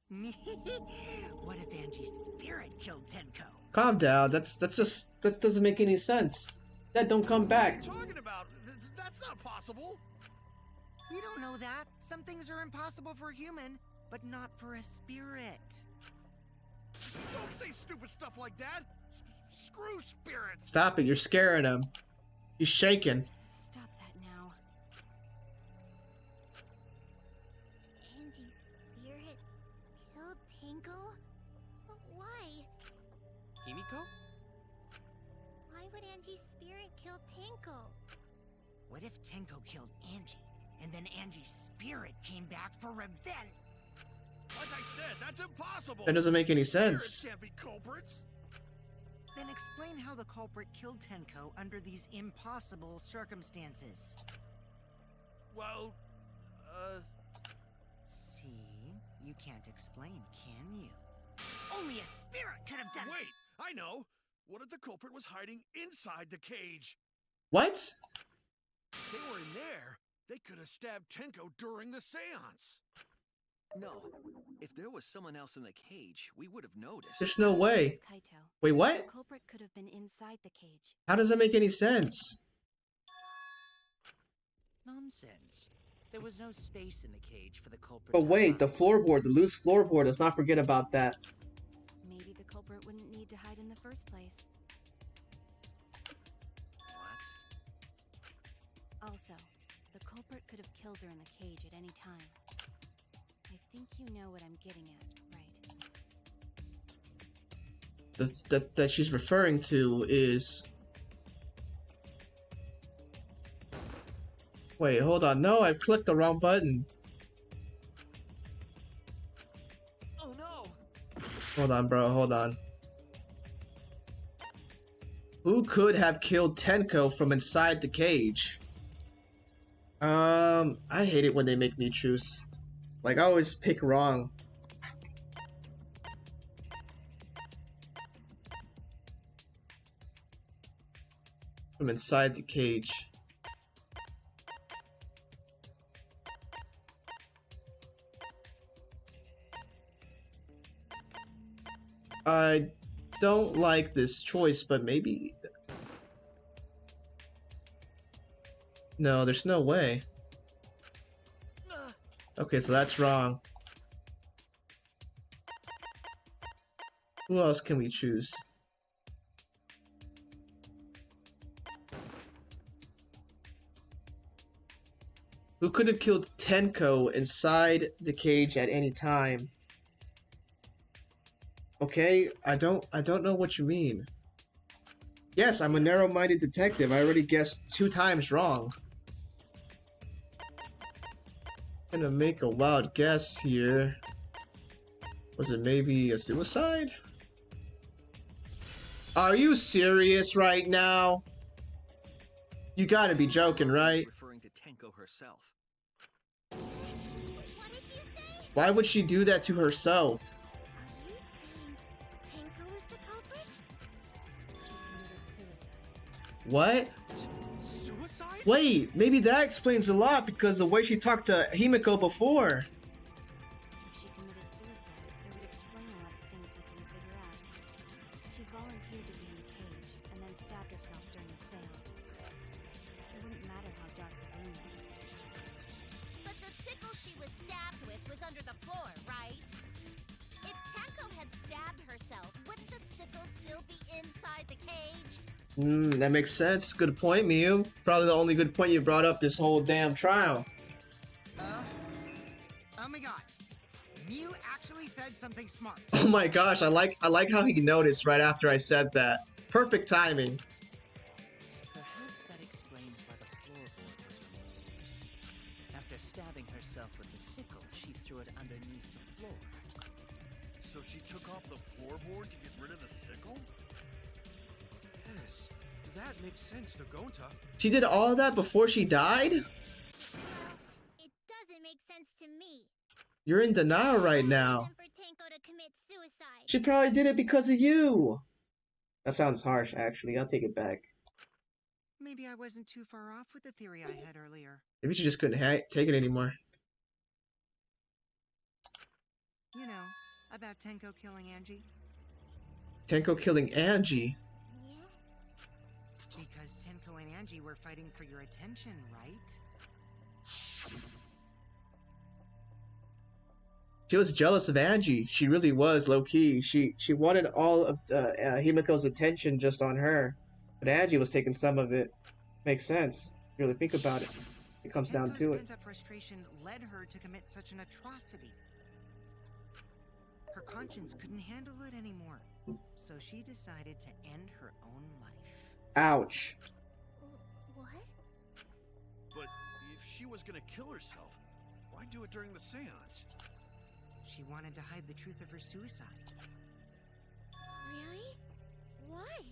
D: What if Angie's spirit killed Tenko?
A: Calm down. That doesn't make any sense. That don't come back.
C: What are you talking about? That's not possible.
D: You don't know that. Some things are impossible for a human, but not for a spirit.
C: Don't say stupid stuff like that. Screw spirits.
A: Stop it. You're scaring him. He's shaking.
G: Stop that now.
E: Angie's spirit killed Tenko? But why?
H: Himiko?
E: Why would Angie's spirit kill Tenko?
D: What if Tenko killed Angie, and then Angie's spirit came back for revenge?
C: Like I said, that's impossible.
A: That doesn't make any
C: Spirits
A: sense.
C: can't be culprits.
D: Then explain how the culprit killed Tenko under these impossible circumstances.
C: Well,
D: See? You can't explain, can you? Only a spirit could have done
C: wait, I know. What if the culprit was hiding inside the cage?
A: What?
C: If they were in there, they could have stabbed Tenko during the seance.
H: No. If there was someone else in the cage, we would have noticed.
A: There's no way.
G: Kaito.
A: Wait,
G: The
A: what?
G: culprit could have been inside the cage.
A: How does that make any sense?
I: Nonsense. There was no space in the cage for the culprit.
A: But
I: to
A: wait, the
I: hide.
A: floorboard, the loose floorboard, let's not forget about that.
G: Maybe the culprit wouldn't need to hide in the first place.
I: What?
G: Also, the culprit could have killed her in the cage at any time. I think you know what I'm getting at, right?
A: That she's referring to is... Wait, hold on. No, I've clicked the wrong button.
I: Oh no!
A: Hold on, bro. Hold on. Who could have killed Tenko from inside the cage? I hate it when they make me choose. Like, I always pick wrong. From inside the cage. I don't like this choice, but maybe... No, there's no way. Okay, so that's wrong. Who else can we choose? Who could have killed Tenko inside the cage at any time? Okay, I don't know what you mean. Yes, I'm a narrow-minded detective. I already guessed 2 times wrong. I'm gonna make a wild guess here. Was it maybe a suicide? Are you serious right now? You gotta be joking, right?
H: Referring to Tenko herself.
E: What did you say?
A: Why would she do that to herself?
E: Are you saying Tenko is the culprit?
G: She committed suicide.
A: What?
H: Suicide?
A: Wait, maybe that explains a lot because the way she talked to Himiko before.
G: If she committed suicide, it would explain a lot of things we couldn't figure out. She volunteered to be in the cage and then stabbed herself during the seance. It wouldn't matter how dark the room was.
E: But the sickle she was stabbed with was under the floor, right? If Tenko had stabbed herself, wouldn't the sickle still be inside the cage?
A: That makes sense. Good point, Miyu. Probably the only good point you brought up this whole damn trial.
D: Oh my god. Mew actually said something smart.
A: Oh my gosh, I like how he noticed right after I said that. Perfect timing.
I: Perhaps that explains why the floorboard was removed. After stabbing herself with the sickle, she threw it underneath the floor.
C: So she took off the floorboard to get rid of the sickle?
H: Yes, that makes sense, Nagonta.
A: She did all of that before she died?
E: Well, it doesn't make sense to me.
A: You're in denial right now.
E: For Tenko to commit suicide.
A: She probably did it because of you. That sounds harsh, actually. I'll take it back.
D: Maybe I wasn't too far off with the theory I had earlier.
A: Maybe she just couldn't take it anymore.
D: You know, about Tenko killing Angie.
A: Tenko killing Angie.
E: Yeah?
D: Because Tenko and Angie were fighting for your attention, right?
A: She was jealous of Angie. She really was, low-key. She wanted all of Himiko's attention just on her. But Angie was taking some of it. Makes sense. If you really think about it. It comes down
D: Tenko's
A: to it.
D: pent-up frustration led her to commit such an atrocity. Her conscience couldn't handle it anymore. So she decided to end her own life.
A: Ouch.
E: What?
C: But if she was gonna kill herself, why do it during the seance?
D: She wanted to hide the truth of her suicide.
E: Really? Why?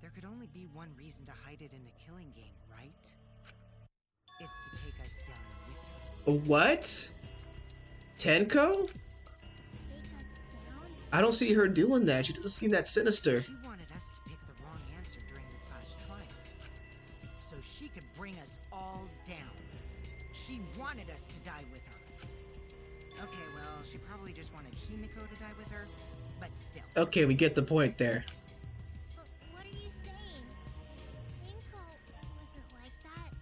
D: There could only be one reason to hide it in a killing game, right? It's to take us down with her.
A: What? Tenko?
E: Take us down?
A: I don't see her doing that. She doesn't seem that sinister.
D: She wanted us to pick the wrong answer during the class trial, so she could bring us all down. She wanted us to die with her. Okay, well, she probably just wanted Himiko to die with her, but still.
A: Okay, we get the point there.
E: But what are you saying? Tenko wasn't like that.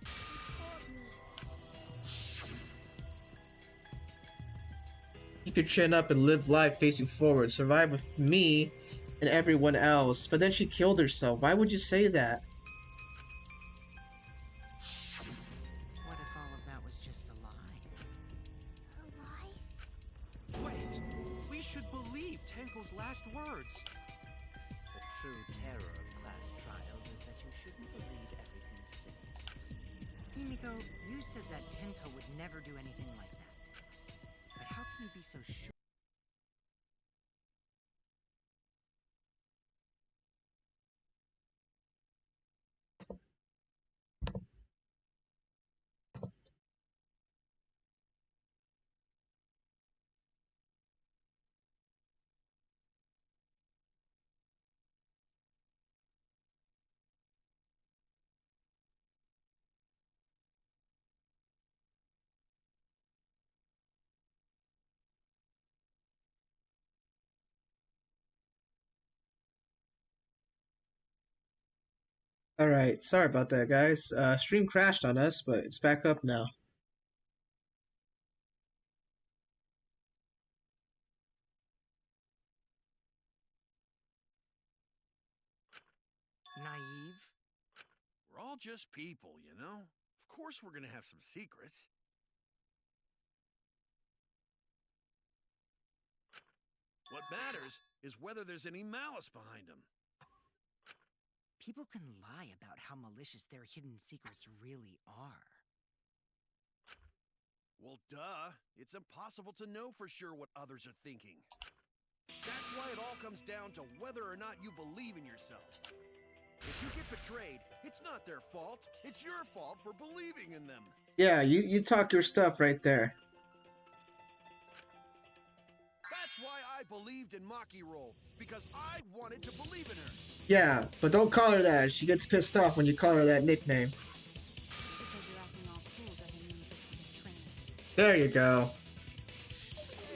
E: He told me.
A: Keep your chin up and live life facing forward. Survive with me and everyone else. But then she killed herself. Why would you say that?
D: What if all of that was just a lie?
E: A lie?
H: Wait, we should believe Tenko's last words.
I: The true terror of class trials is that you shouldn't believe everything said.
D: Himiko, you said that Tenko would never do anything like that. But how can you be so sure?
A: Alright, sorry about that, guys. Stream crashed on us, but it's back up now.
D: Naive?
C: We're all just people, you know? Of course we're gonna have some secrets. What matters is whether there's any malice behind them.
D: People can lie about how malicious their hidden secrets really are.
C: Well, duh. It's impossible to know for sure what others are thinking. That's why it all comes down to whether or not you believe in yourself. If you get betrayed, it's not their fault. It's your fault for believing in them.
A: Yeah, you talk your stuff right there.
C: That's why I believed in Maki Roll, because I wanted to believe in her.
A: Yeah, but don't call her that. She gets pissed off when you call her that nickname.
G: Just because you're acting all cool doesn't mean it's training.
A: There you go.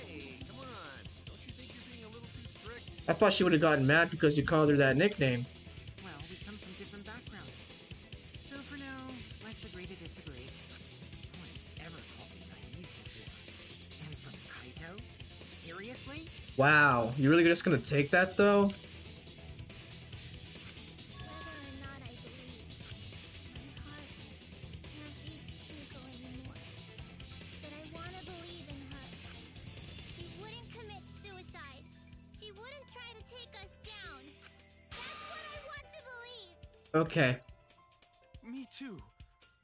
C: Hey, come on. Don't you think you're being a little too strict?
A: I thought she would have gotten mad because you called her that nickname.
D: Well, we come from different backgrounds. So for now, let's agree to disagree. No one's ever called me naive before. And from Kaito? Seriously?
A: Wow, you really just gonna take that though?
E: Whether or not I believe, my heart can't reach Tenko anymore. But I want to believe in her. She wouldn't commit suicide. She wouldn't try to take us down. That's what I want to believe.
A: Okay.
H: Me too.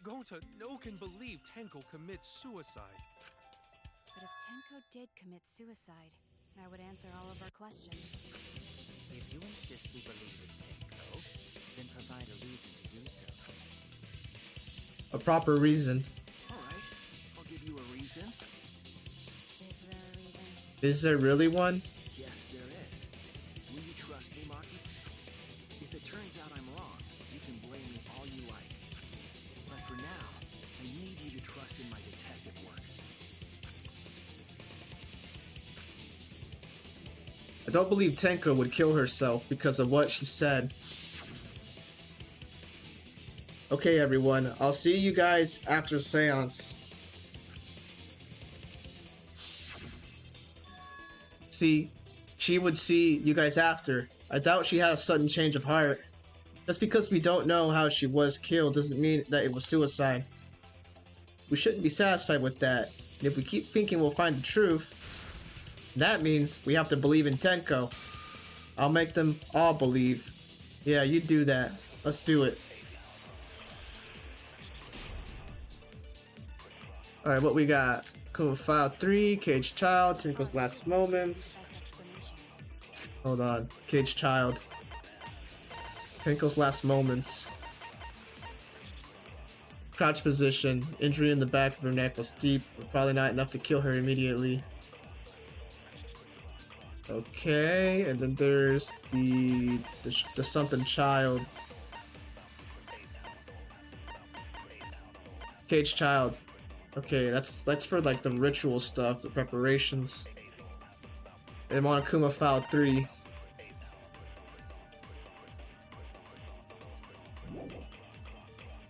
H: Gonta no can believe Tenko commits suicide.
G: But if Tenko did commit suicide, that would answer all of our questions.
I: If you insist we believe in Tenko, then provide a reason to do so.
A: A proper reason.
H: Alright, I'll give you a reason.
G: Is there a reason?
A: Is there really one?
H: Yes, there is. Will you trust me, Maki? If it turns out I'm wrong, you can blame me all you like. But for now, I need you to trust in my detective work.
A: I don't believe Tenko would kill herself because of what she said. Okay, everyone. I'll see you guys after seance. See, she would see you guys after. I doubt she had a sudden change of heart. Just because we don't know how she was killed doesn't mean that it was suicide. We shouldn't be satisfied with that. And if we keep thinking we'll find the truth, that means we have to believe in Tenko. I'll make them all believe. Yeah, you do that. Let's do it. Alright, what we got? Cool. File 3, Cage Child, Tenko's last moments. Hold on. Cage Child. Tenko's last moments. Crouch position. Injury in the back of her neck was deep, but probably not enough to kill her immediately. Okay, and then there's the something child. Cage Child. Okay, that's for like the ritual stuff, the preparations. And Monokuma File 3.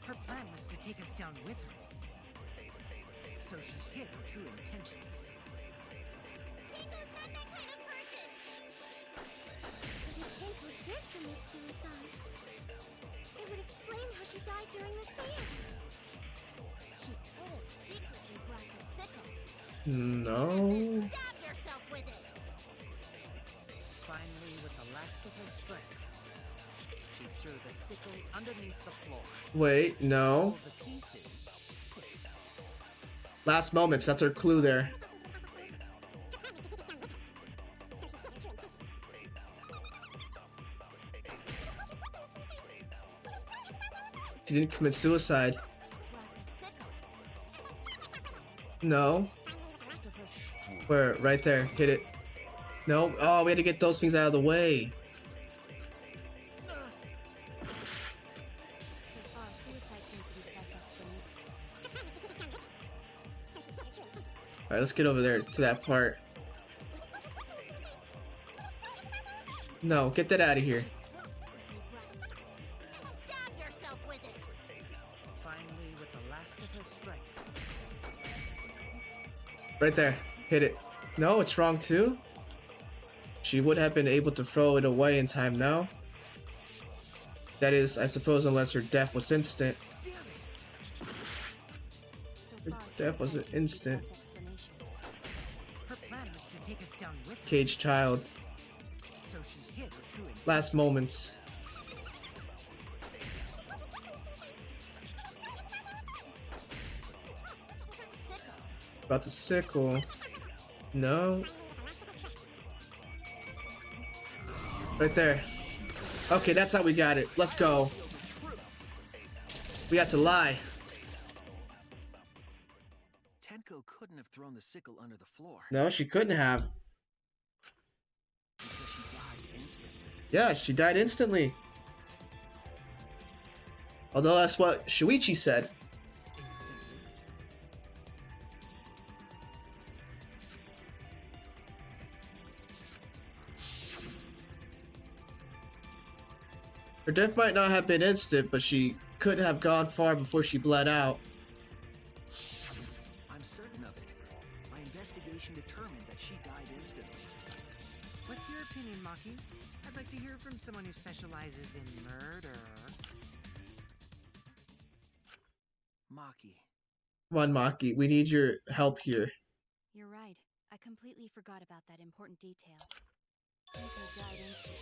D: Her plan was to take us down with her. So she hid her true intentions.
E: Tenko's not that kind of person! If Tenko did commit suicide, it would explain how she died during the seance. She could have secretly brought the sickle.
A: No.
E: And then stabbed herself with it.
F: Finally, with the last of her strength, she threw the sickle underneath the floor.
A: Wait, no.
F: All the pieces fit.
A: Last moments, that's her clue there. She didn't commit suicide. No. Where? Right there. Hit it. No. Oh, we had to get those things out of the way.
G: So far, suicide seems to be the best explanation.
A: Alright, let's get over there to that part. No, get that out of here.
E: Stabbed herself with it.
F: Finally, with the last of her strength.
A: Right there. Hit it. No, it's wrong too. She would have been able to throw it away in time now. That is, I suppose, unless her death was instant. Her death was an instant.
D: Her plan was to take us down with her.
A: Cage Child.
D: So she hid her true intentions.
A: Last moments. About the sickle. No. Right there. Okay, that's how we got it. Let's go. We had to lie.
H: Tenko couldn't have thrown the sickle under the floor
A: No, she couldn't have.
H: because she died instantly.
A: Yeah, she died instantly. Although that's what Shuichi said.
F: Instantly.
A: Her death might not have been instant, but she couldn't have gone far before she bled out.
H: I'm certain of it. My investigation determined that she died instantly.
D: What's your opinion, Maki? I'd like to hear from someone who specializes in murder.
H: Maki.
A: Come on, Maki, we need your help here.
G: You're right. I completely forgot about that important detail. Tenko died instantly.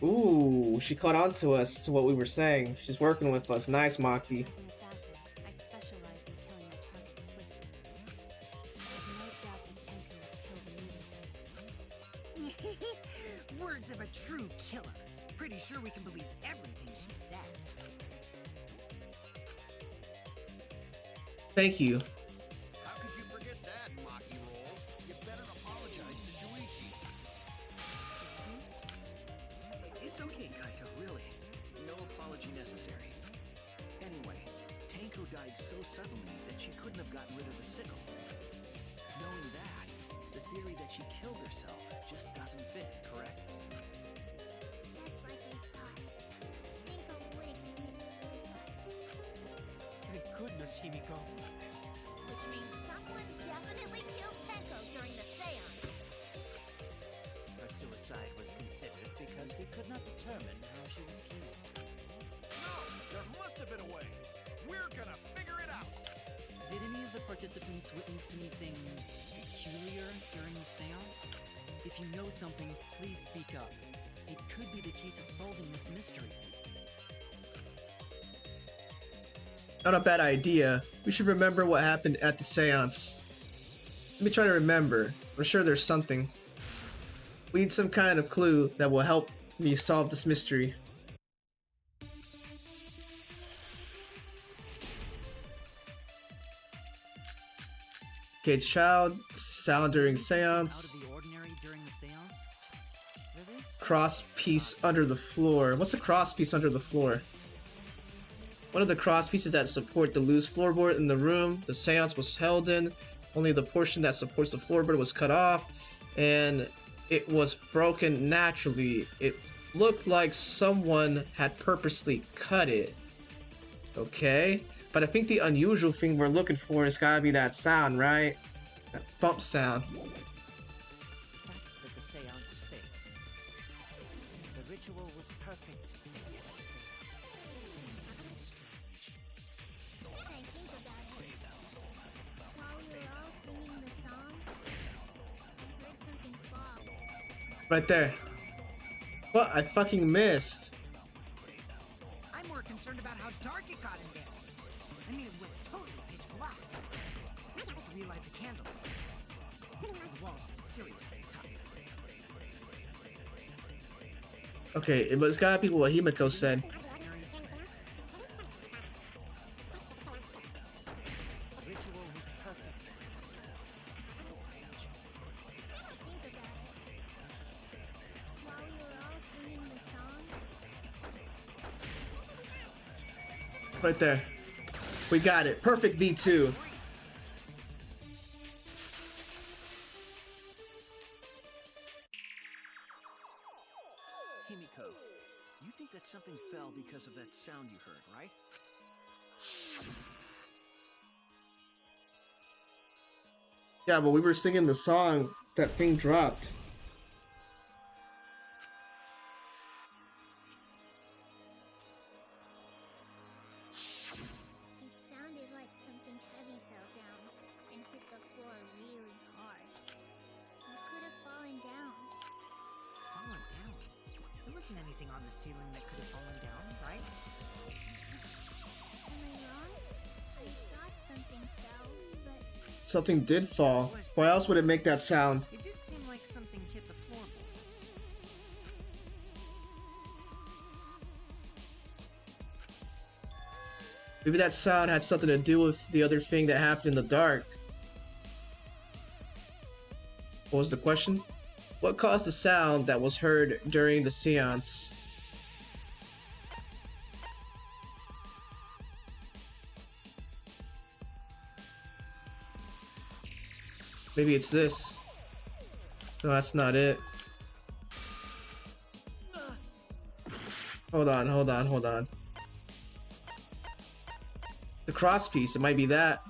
A: Ooh, she caught on to us, to what we were saying. She's working with us. Nice, Maki.
G: As an assassin, I specialize in killing my targets swiftly. I have no doubt that Tenko was killed immediately.
D: Words of a true killer. Pretty sure we can believe everything she said.
A: Thank you.
C: How could you forget that, Maki Roll? You better apologize to Shuichi.
H: It's okay, Kaito, really. No apology necessary. Anyway, Tenko died so suddenly that she couldn't have gotten rid of the sickle. Knowing that, the theory that she killed herself just doesn't fit, correct?
E: Just like we thought. Tenko would commit suicide.
F: Thank goodness, Himiko.
E: Which means someone definitely killed Tenko during the seance.
F: Her suicide was considered because we could not determine how she was killed.
C: No, there must have been a way. We're gonna figure it out.
F: Did any of the participants witness anything peculiar during the seance? If you know something, please speak up. It could be the key to solving this mystery.
A: Not a bad idea. We should remember what happened at the seance. Let me try to remember. I'm sure there's something. We need some kind of clue that will help me solve this mystery. Caged child, sound during seance.
F: Out of the ordinary during the seance? There is
A: Cross piece under the floor. What's the cross piece under the floor? One of the cross pieces that support the loose floorboard in the room the seance was held in. Only the portion that supports the floorboard was cut off, and it was broken naturally. It looked like someone had purposely cut it. Okay, but I think the unusual thing we're looking for has gotta be that sound, right? That thump sound.
F: the fact that the seance failed. The ritual was perfect. Strange.
E: I think about it. While we were all singing the song, I heard something fall.
A: Right there. What? I fucking missed.
D: I'm more concerned about how dark it got in there. I mean, it was totally pitch black. I had to relight the candles. The walls were seriously tough.
A: Okay, it's gotta be what Himiko said.
F: The ritual was perfect.
E: Think about it. While we were all singing the song,
A: Right there. We got it. Perfect V2.
H: Himiko, you think that something fell because of that sound you heard, right?
A: Yeah, but we were singing the song. That thing dropped.
E: it sounded like something heavy fell down and hit the floor really hard. You could have fallen down.
D: Fallen down? There wasn't anything on the ceiling that could have fallen down, right?
E: Am I wrong? I thought something fell, but
A: Something did fall. Why else would it make that sound?
D: It did seem like something hit the floorboards.
A: Maybe that sound had something to do with the other thing that happened in the dark. What was the question? What caused the sound that was heard during the seance? Maybe it's this. No, that's not it. Hold on, hold on, hold on. The cross piece, it might be that.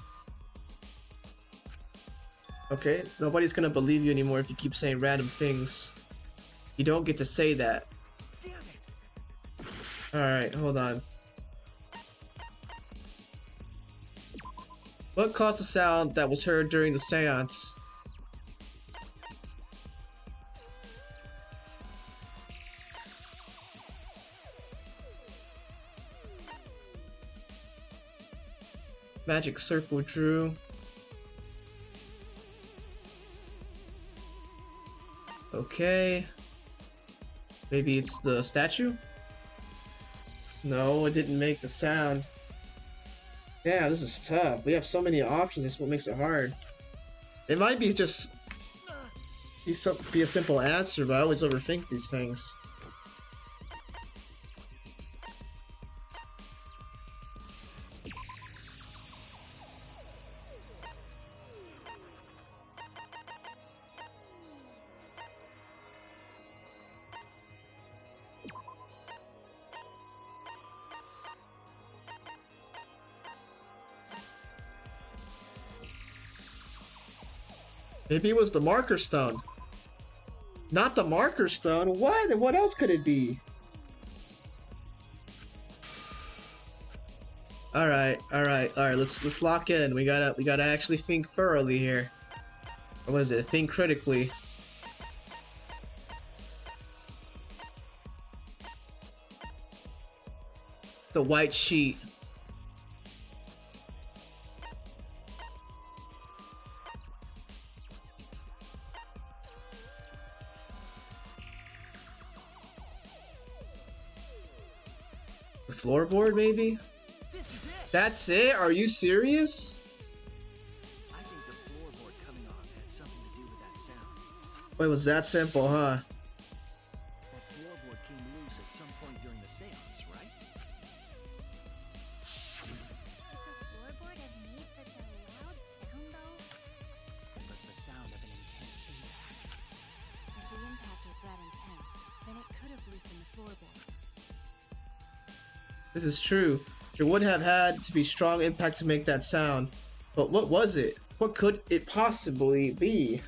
A: Okay, nobody's gonna believe you anymore if you keep saying random things. You don't get to say that.
D: Damn it!
A: Alright, hold on. What caused the sound that was heard during the seance? Magic circle drew. Okay. Maybe it's the statue? No, it didn't make the sound. Yeah, this is tough. We have so many options, that's what makes it hard. It might be just be a simple answer, but I always overthink these things. Maybe it was the marker stone. Not the marker stone? What? What else could it be? Alright, let's lock in. We gotta actually think thoroughly here. Or what is it? Think critically. The white sheet. The floorboard, maybe?
C: This is it!
A: That's it? Are you serious?
H: I think the floorboard coming off had something to do with that sound.
A: Well, it was that simple, huh?
H: That floorboard came loose at some point during the seance, right?
E: Could the floorboard have made such a loud sound, though?
F: It was the sound of an intense impact.
G: If the impact was that intense, then it could have loosened the floorboard.
A: This is true. There would have had to be strong impact to make that sound. But what was it? What could it possibly be?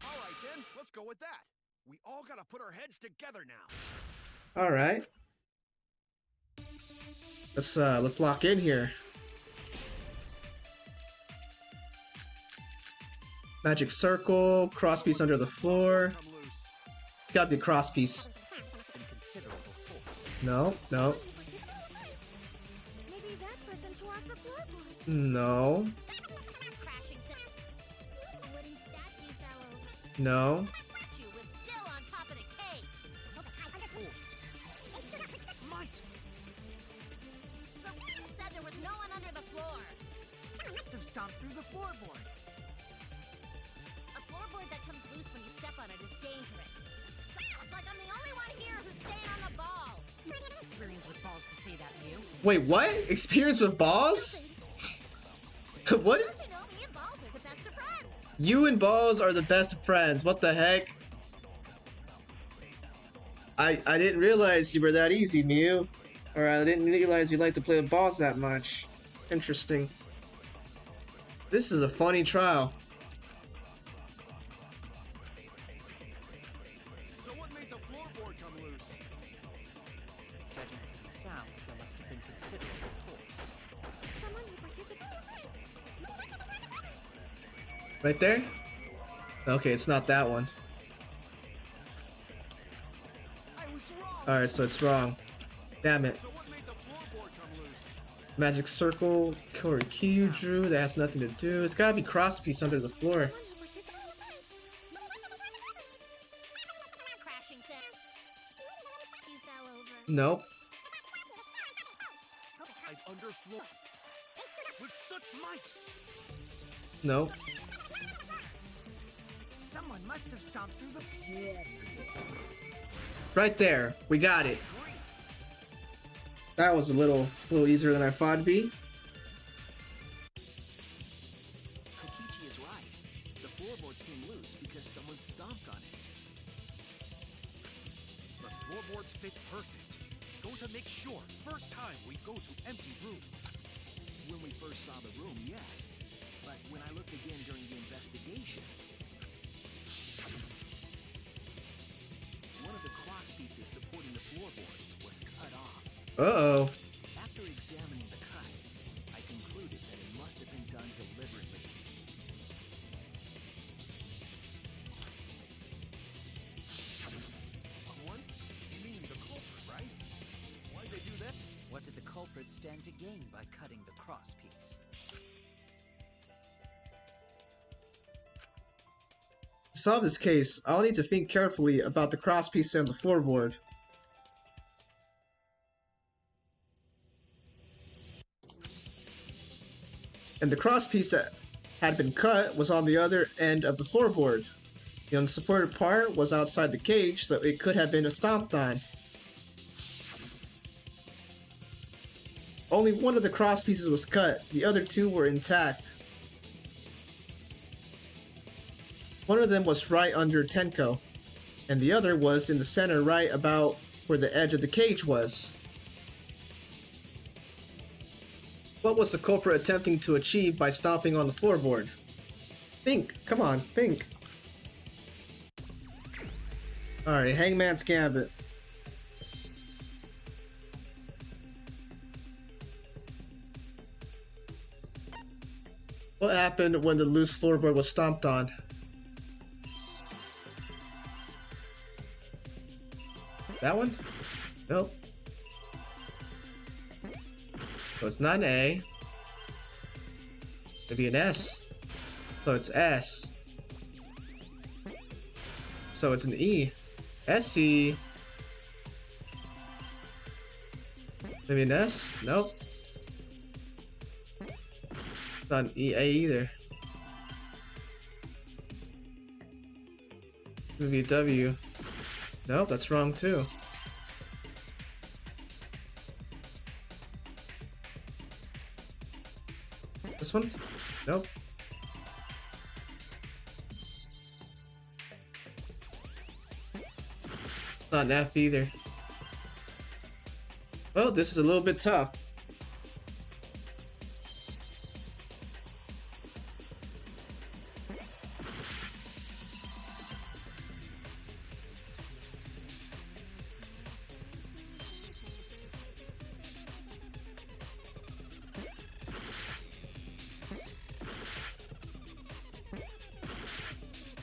C: Alright then, let's go with that. We all gotta put our heads together now.
A: Alright. Let's lock in here. Magic circle, cross piece under the floor.
C: Come loose.
A: It's gotta be a cross piece.
F: In considerable force.
A: No, no,
E: Maybe that person tore off the floorboard.
A: no,
E: Crashing sound. A wooden statue fell over.
A: no.
B: Statue was still on top of the cage.
C: Might!
B: The witness said there was no one under the floor.
D: Someone must have stomped through the floorboard.
B: A floorboard that comes loose when you step on it is dangerous. It's like I'm the only one here who's staying on the ball.
D: Experience with balls to say that, Mew.
A: Wait, what? Experience with balls? What?
B: Don't you know me and Balls are the best of friends?
A: You and balls are the best of friends. What the heck? I didn't realize you were that easy, Mew. Or I didn't realize you like to play with balls that much. Interesting. This is a funny trial.
C: So what made the floorboard come loose?
F: Judging from the sound, there must have been considerable force.
E: Someone who participated.
A: Right there? Okay, it's not that one.
C: I was wrong!
A: Alright, so it's wrong. Damn it.
C: So what made the floorboard come loose?
A: Magic circle, or key you drew, that has nothing to do. It's gotta be cross piece under the floor.
B: Crashing sound.
E: You fell over.
A: Nope.
C: I've underfloor. With such might!
A: Nope.
D: Someone must have stomped through the floorboard.
A: Right there. We got it. That was a little easier than I thought it'd be.
H: Kokichi is right. The floorboard came loose because someone stomped on it.
C: The floorboards fit perfect. Going to make sure, first time we go to empty room.
H: When we first saw the room, yes. But when I looked again during the investigation, one of the cross pieces supporting the floorboards was cut off.
A: Uh-oh.
H: After examining the cut, I concluded that it must have been done deliberately.
C: Someone? You mean the culprit, right? Why'd they do that?
F: What did the culprit stand to gain by cutting the cross piece?
A: To solve this case, I'll need to think carefully about the cross piece and the floorboard. And the cross piece that had been cut was on the other end of the floorboard. The unsupported part was outside the cage, so it could have been stomped on. Only one of the cross pieces was cut, the other two were intact. One of them was right under Tenko, and the other was in the center right about where the edge of the cage was. What was the culprit attempting to achieve by stomping on the floorboard? Think, come on, think. Alright, Hangman's Gambit. What happened when the loose floorboard was stomped on? That one? Nope. So it's not an A. Maybe an S. So it's S. So it's an E. S-E. Maybe an S? Nope. Not an EA either. Maybe a W. Nope, that's wrong too. This one? Nope. Not an F either. Well, this is a little bit tough.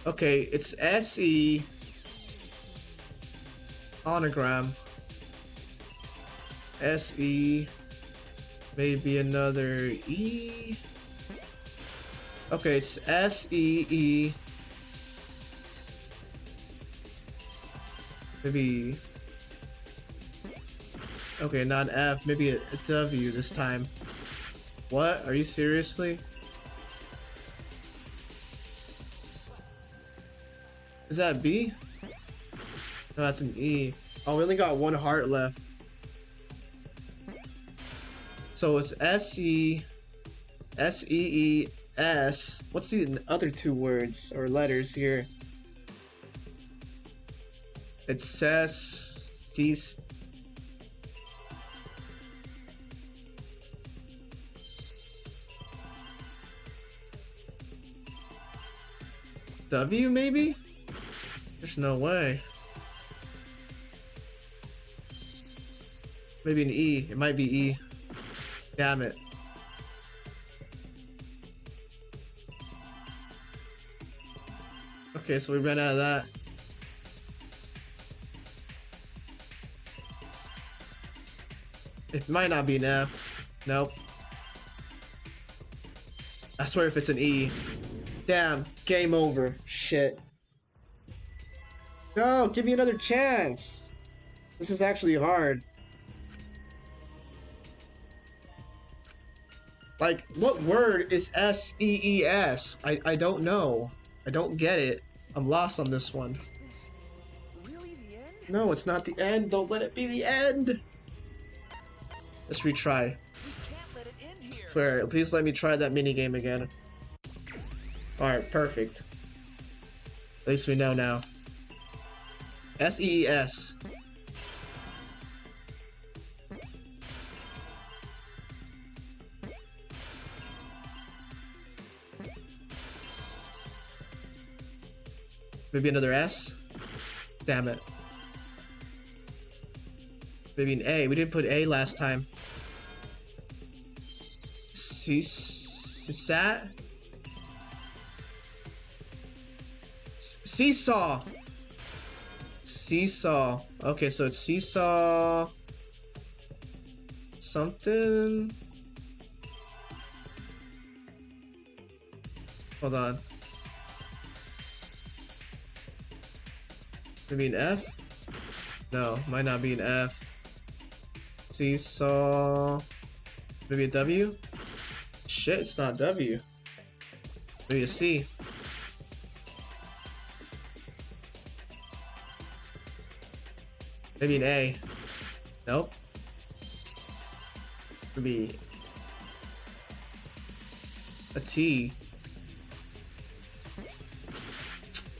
A: Okay, it's SE Onogram. SE, maybe another E. Okay, it's SEE. Maybe. Okay, not an F, maybe a W this time. What? Are you seriously? Is that a B? No, that's an E. Oh, we only got one heart left. So it's SE, SEES. What's the other two words or letters here? It says these. W maybe? There's no way. Maybe an E. It might be E. Damn it. Okay, so we ran out of that. It might not be an F. Nope. I swear if it's an E. Damn, game over. Shit. No, give me another chance. This is actually hard. Like, what word is SEES? I don't know. I don't get it. I'm lost on this one.
H: Is this really the end?
A: No, it's not the end. Don't let it be the end. Let's retry.
H: We can't let it end here.
A: Fair. Please let me try that minigame again. Alright, perfect. At least we know now. SEES. Maybe another S? Damn it. Maybe an A. We didn't put A last time. Seesaw? Seesaw! Seesaw. Okay, so it's seesaw... something? Hold on. Maybe an F? No, might not be an F. Seesaw... maybe a W? Shit, it's not W. Maybe a C. Maybe an A. Nope. Maybe a T.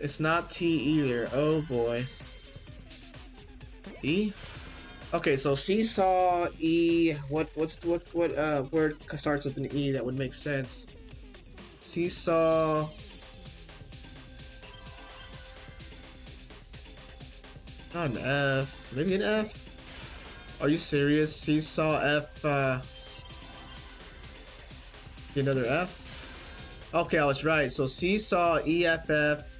A: It's not T either. Oh boy. E? Okay, so seesaw, E. What word starts with an E that would make sense? Seesaw. Not an F. Maybe an F? Are you serious? Seesaw F, another F? Okay, I was right. So seesaw, EFF.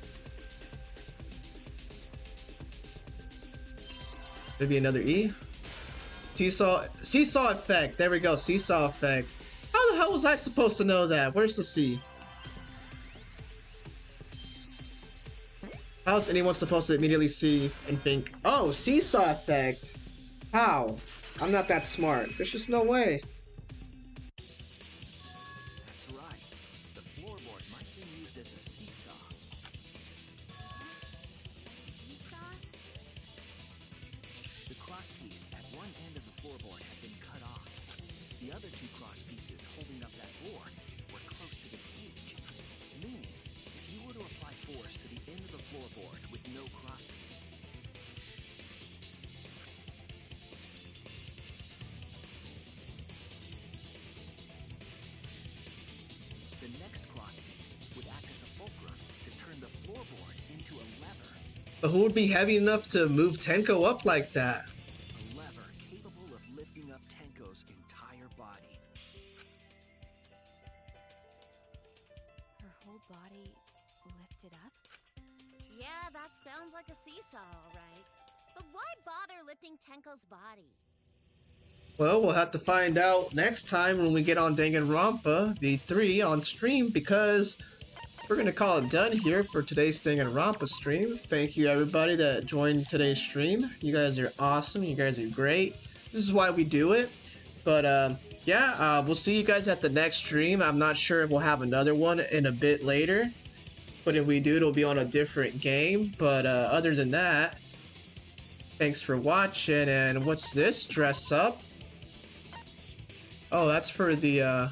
A: Maybe another E? Seesaw effect. There we go. Seesaw effect. How the hell was I supposed to know that? Where's the C? How's anyone supposed to immediately see and think, oh, seesaw effect? How? I'm not that smart. There's just no way.
H: That's right. The floorboard might be used as a seesaw.
E: Seesaw?
H: The crosspiece at one end of the floorboard had been cut off. The other two crosspieces holding up that board were close to the cage. Meaning, if you were to apply force to the end of the floorboard with no crosspiece, the next crosspiece would act as a fulcrum to turn the floorboard into a lever.
A: But who would be heavy enough to move Tenko up like that?
H: A lever capable of lifting up Tenko's entire body.
G: Her whole body lifted up?
E: Yeah, that sounds like a seesaw, all right. But why bother lifting Tenko's body?
A: Well, we'll have to find out next time when we get on Danganronpa V3 on stream, because we're going to call it done here for today's Danganronpa stream. Thank you everybody that joined today's stream. You guys are awesome. You guys are great. This is why we do it. But yeah, we'll see you guys at the next stream. I'm not sure if we'll have another one in a bit later. But if we do, it'll be on a different game. But other than that, thanks for watching. And what's this? Dress up? Oh, that's for the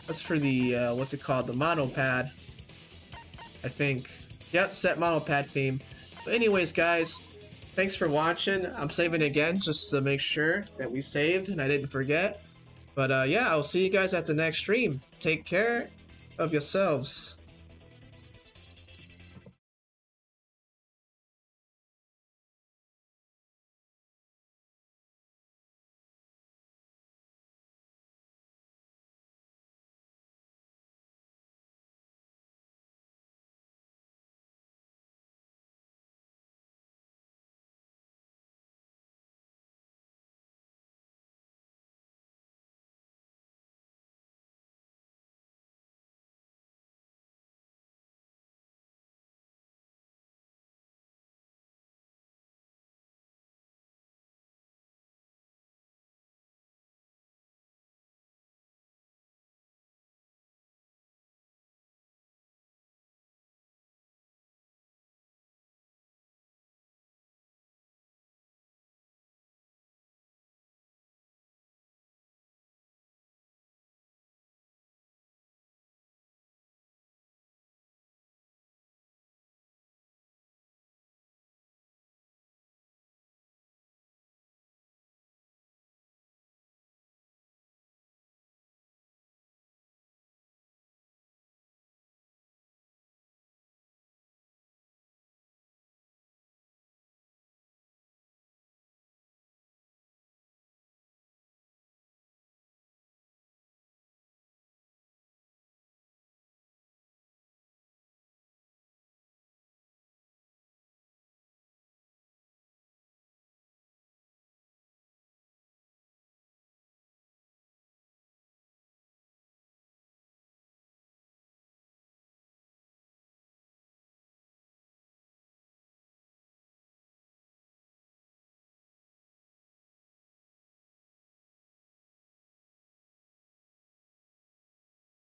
A: what's it called? The monopad, I think. Yep, set monopad theme. But anyways, guys, thanks for watching. I'm saving again just to make sure that we saved and I didn't forget. But yeah, I'll see you guys at the next stream. Take care of yourselves.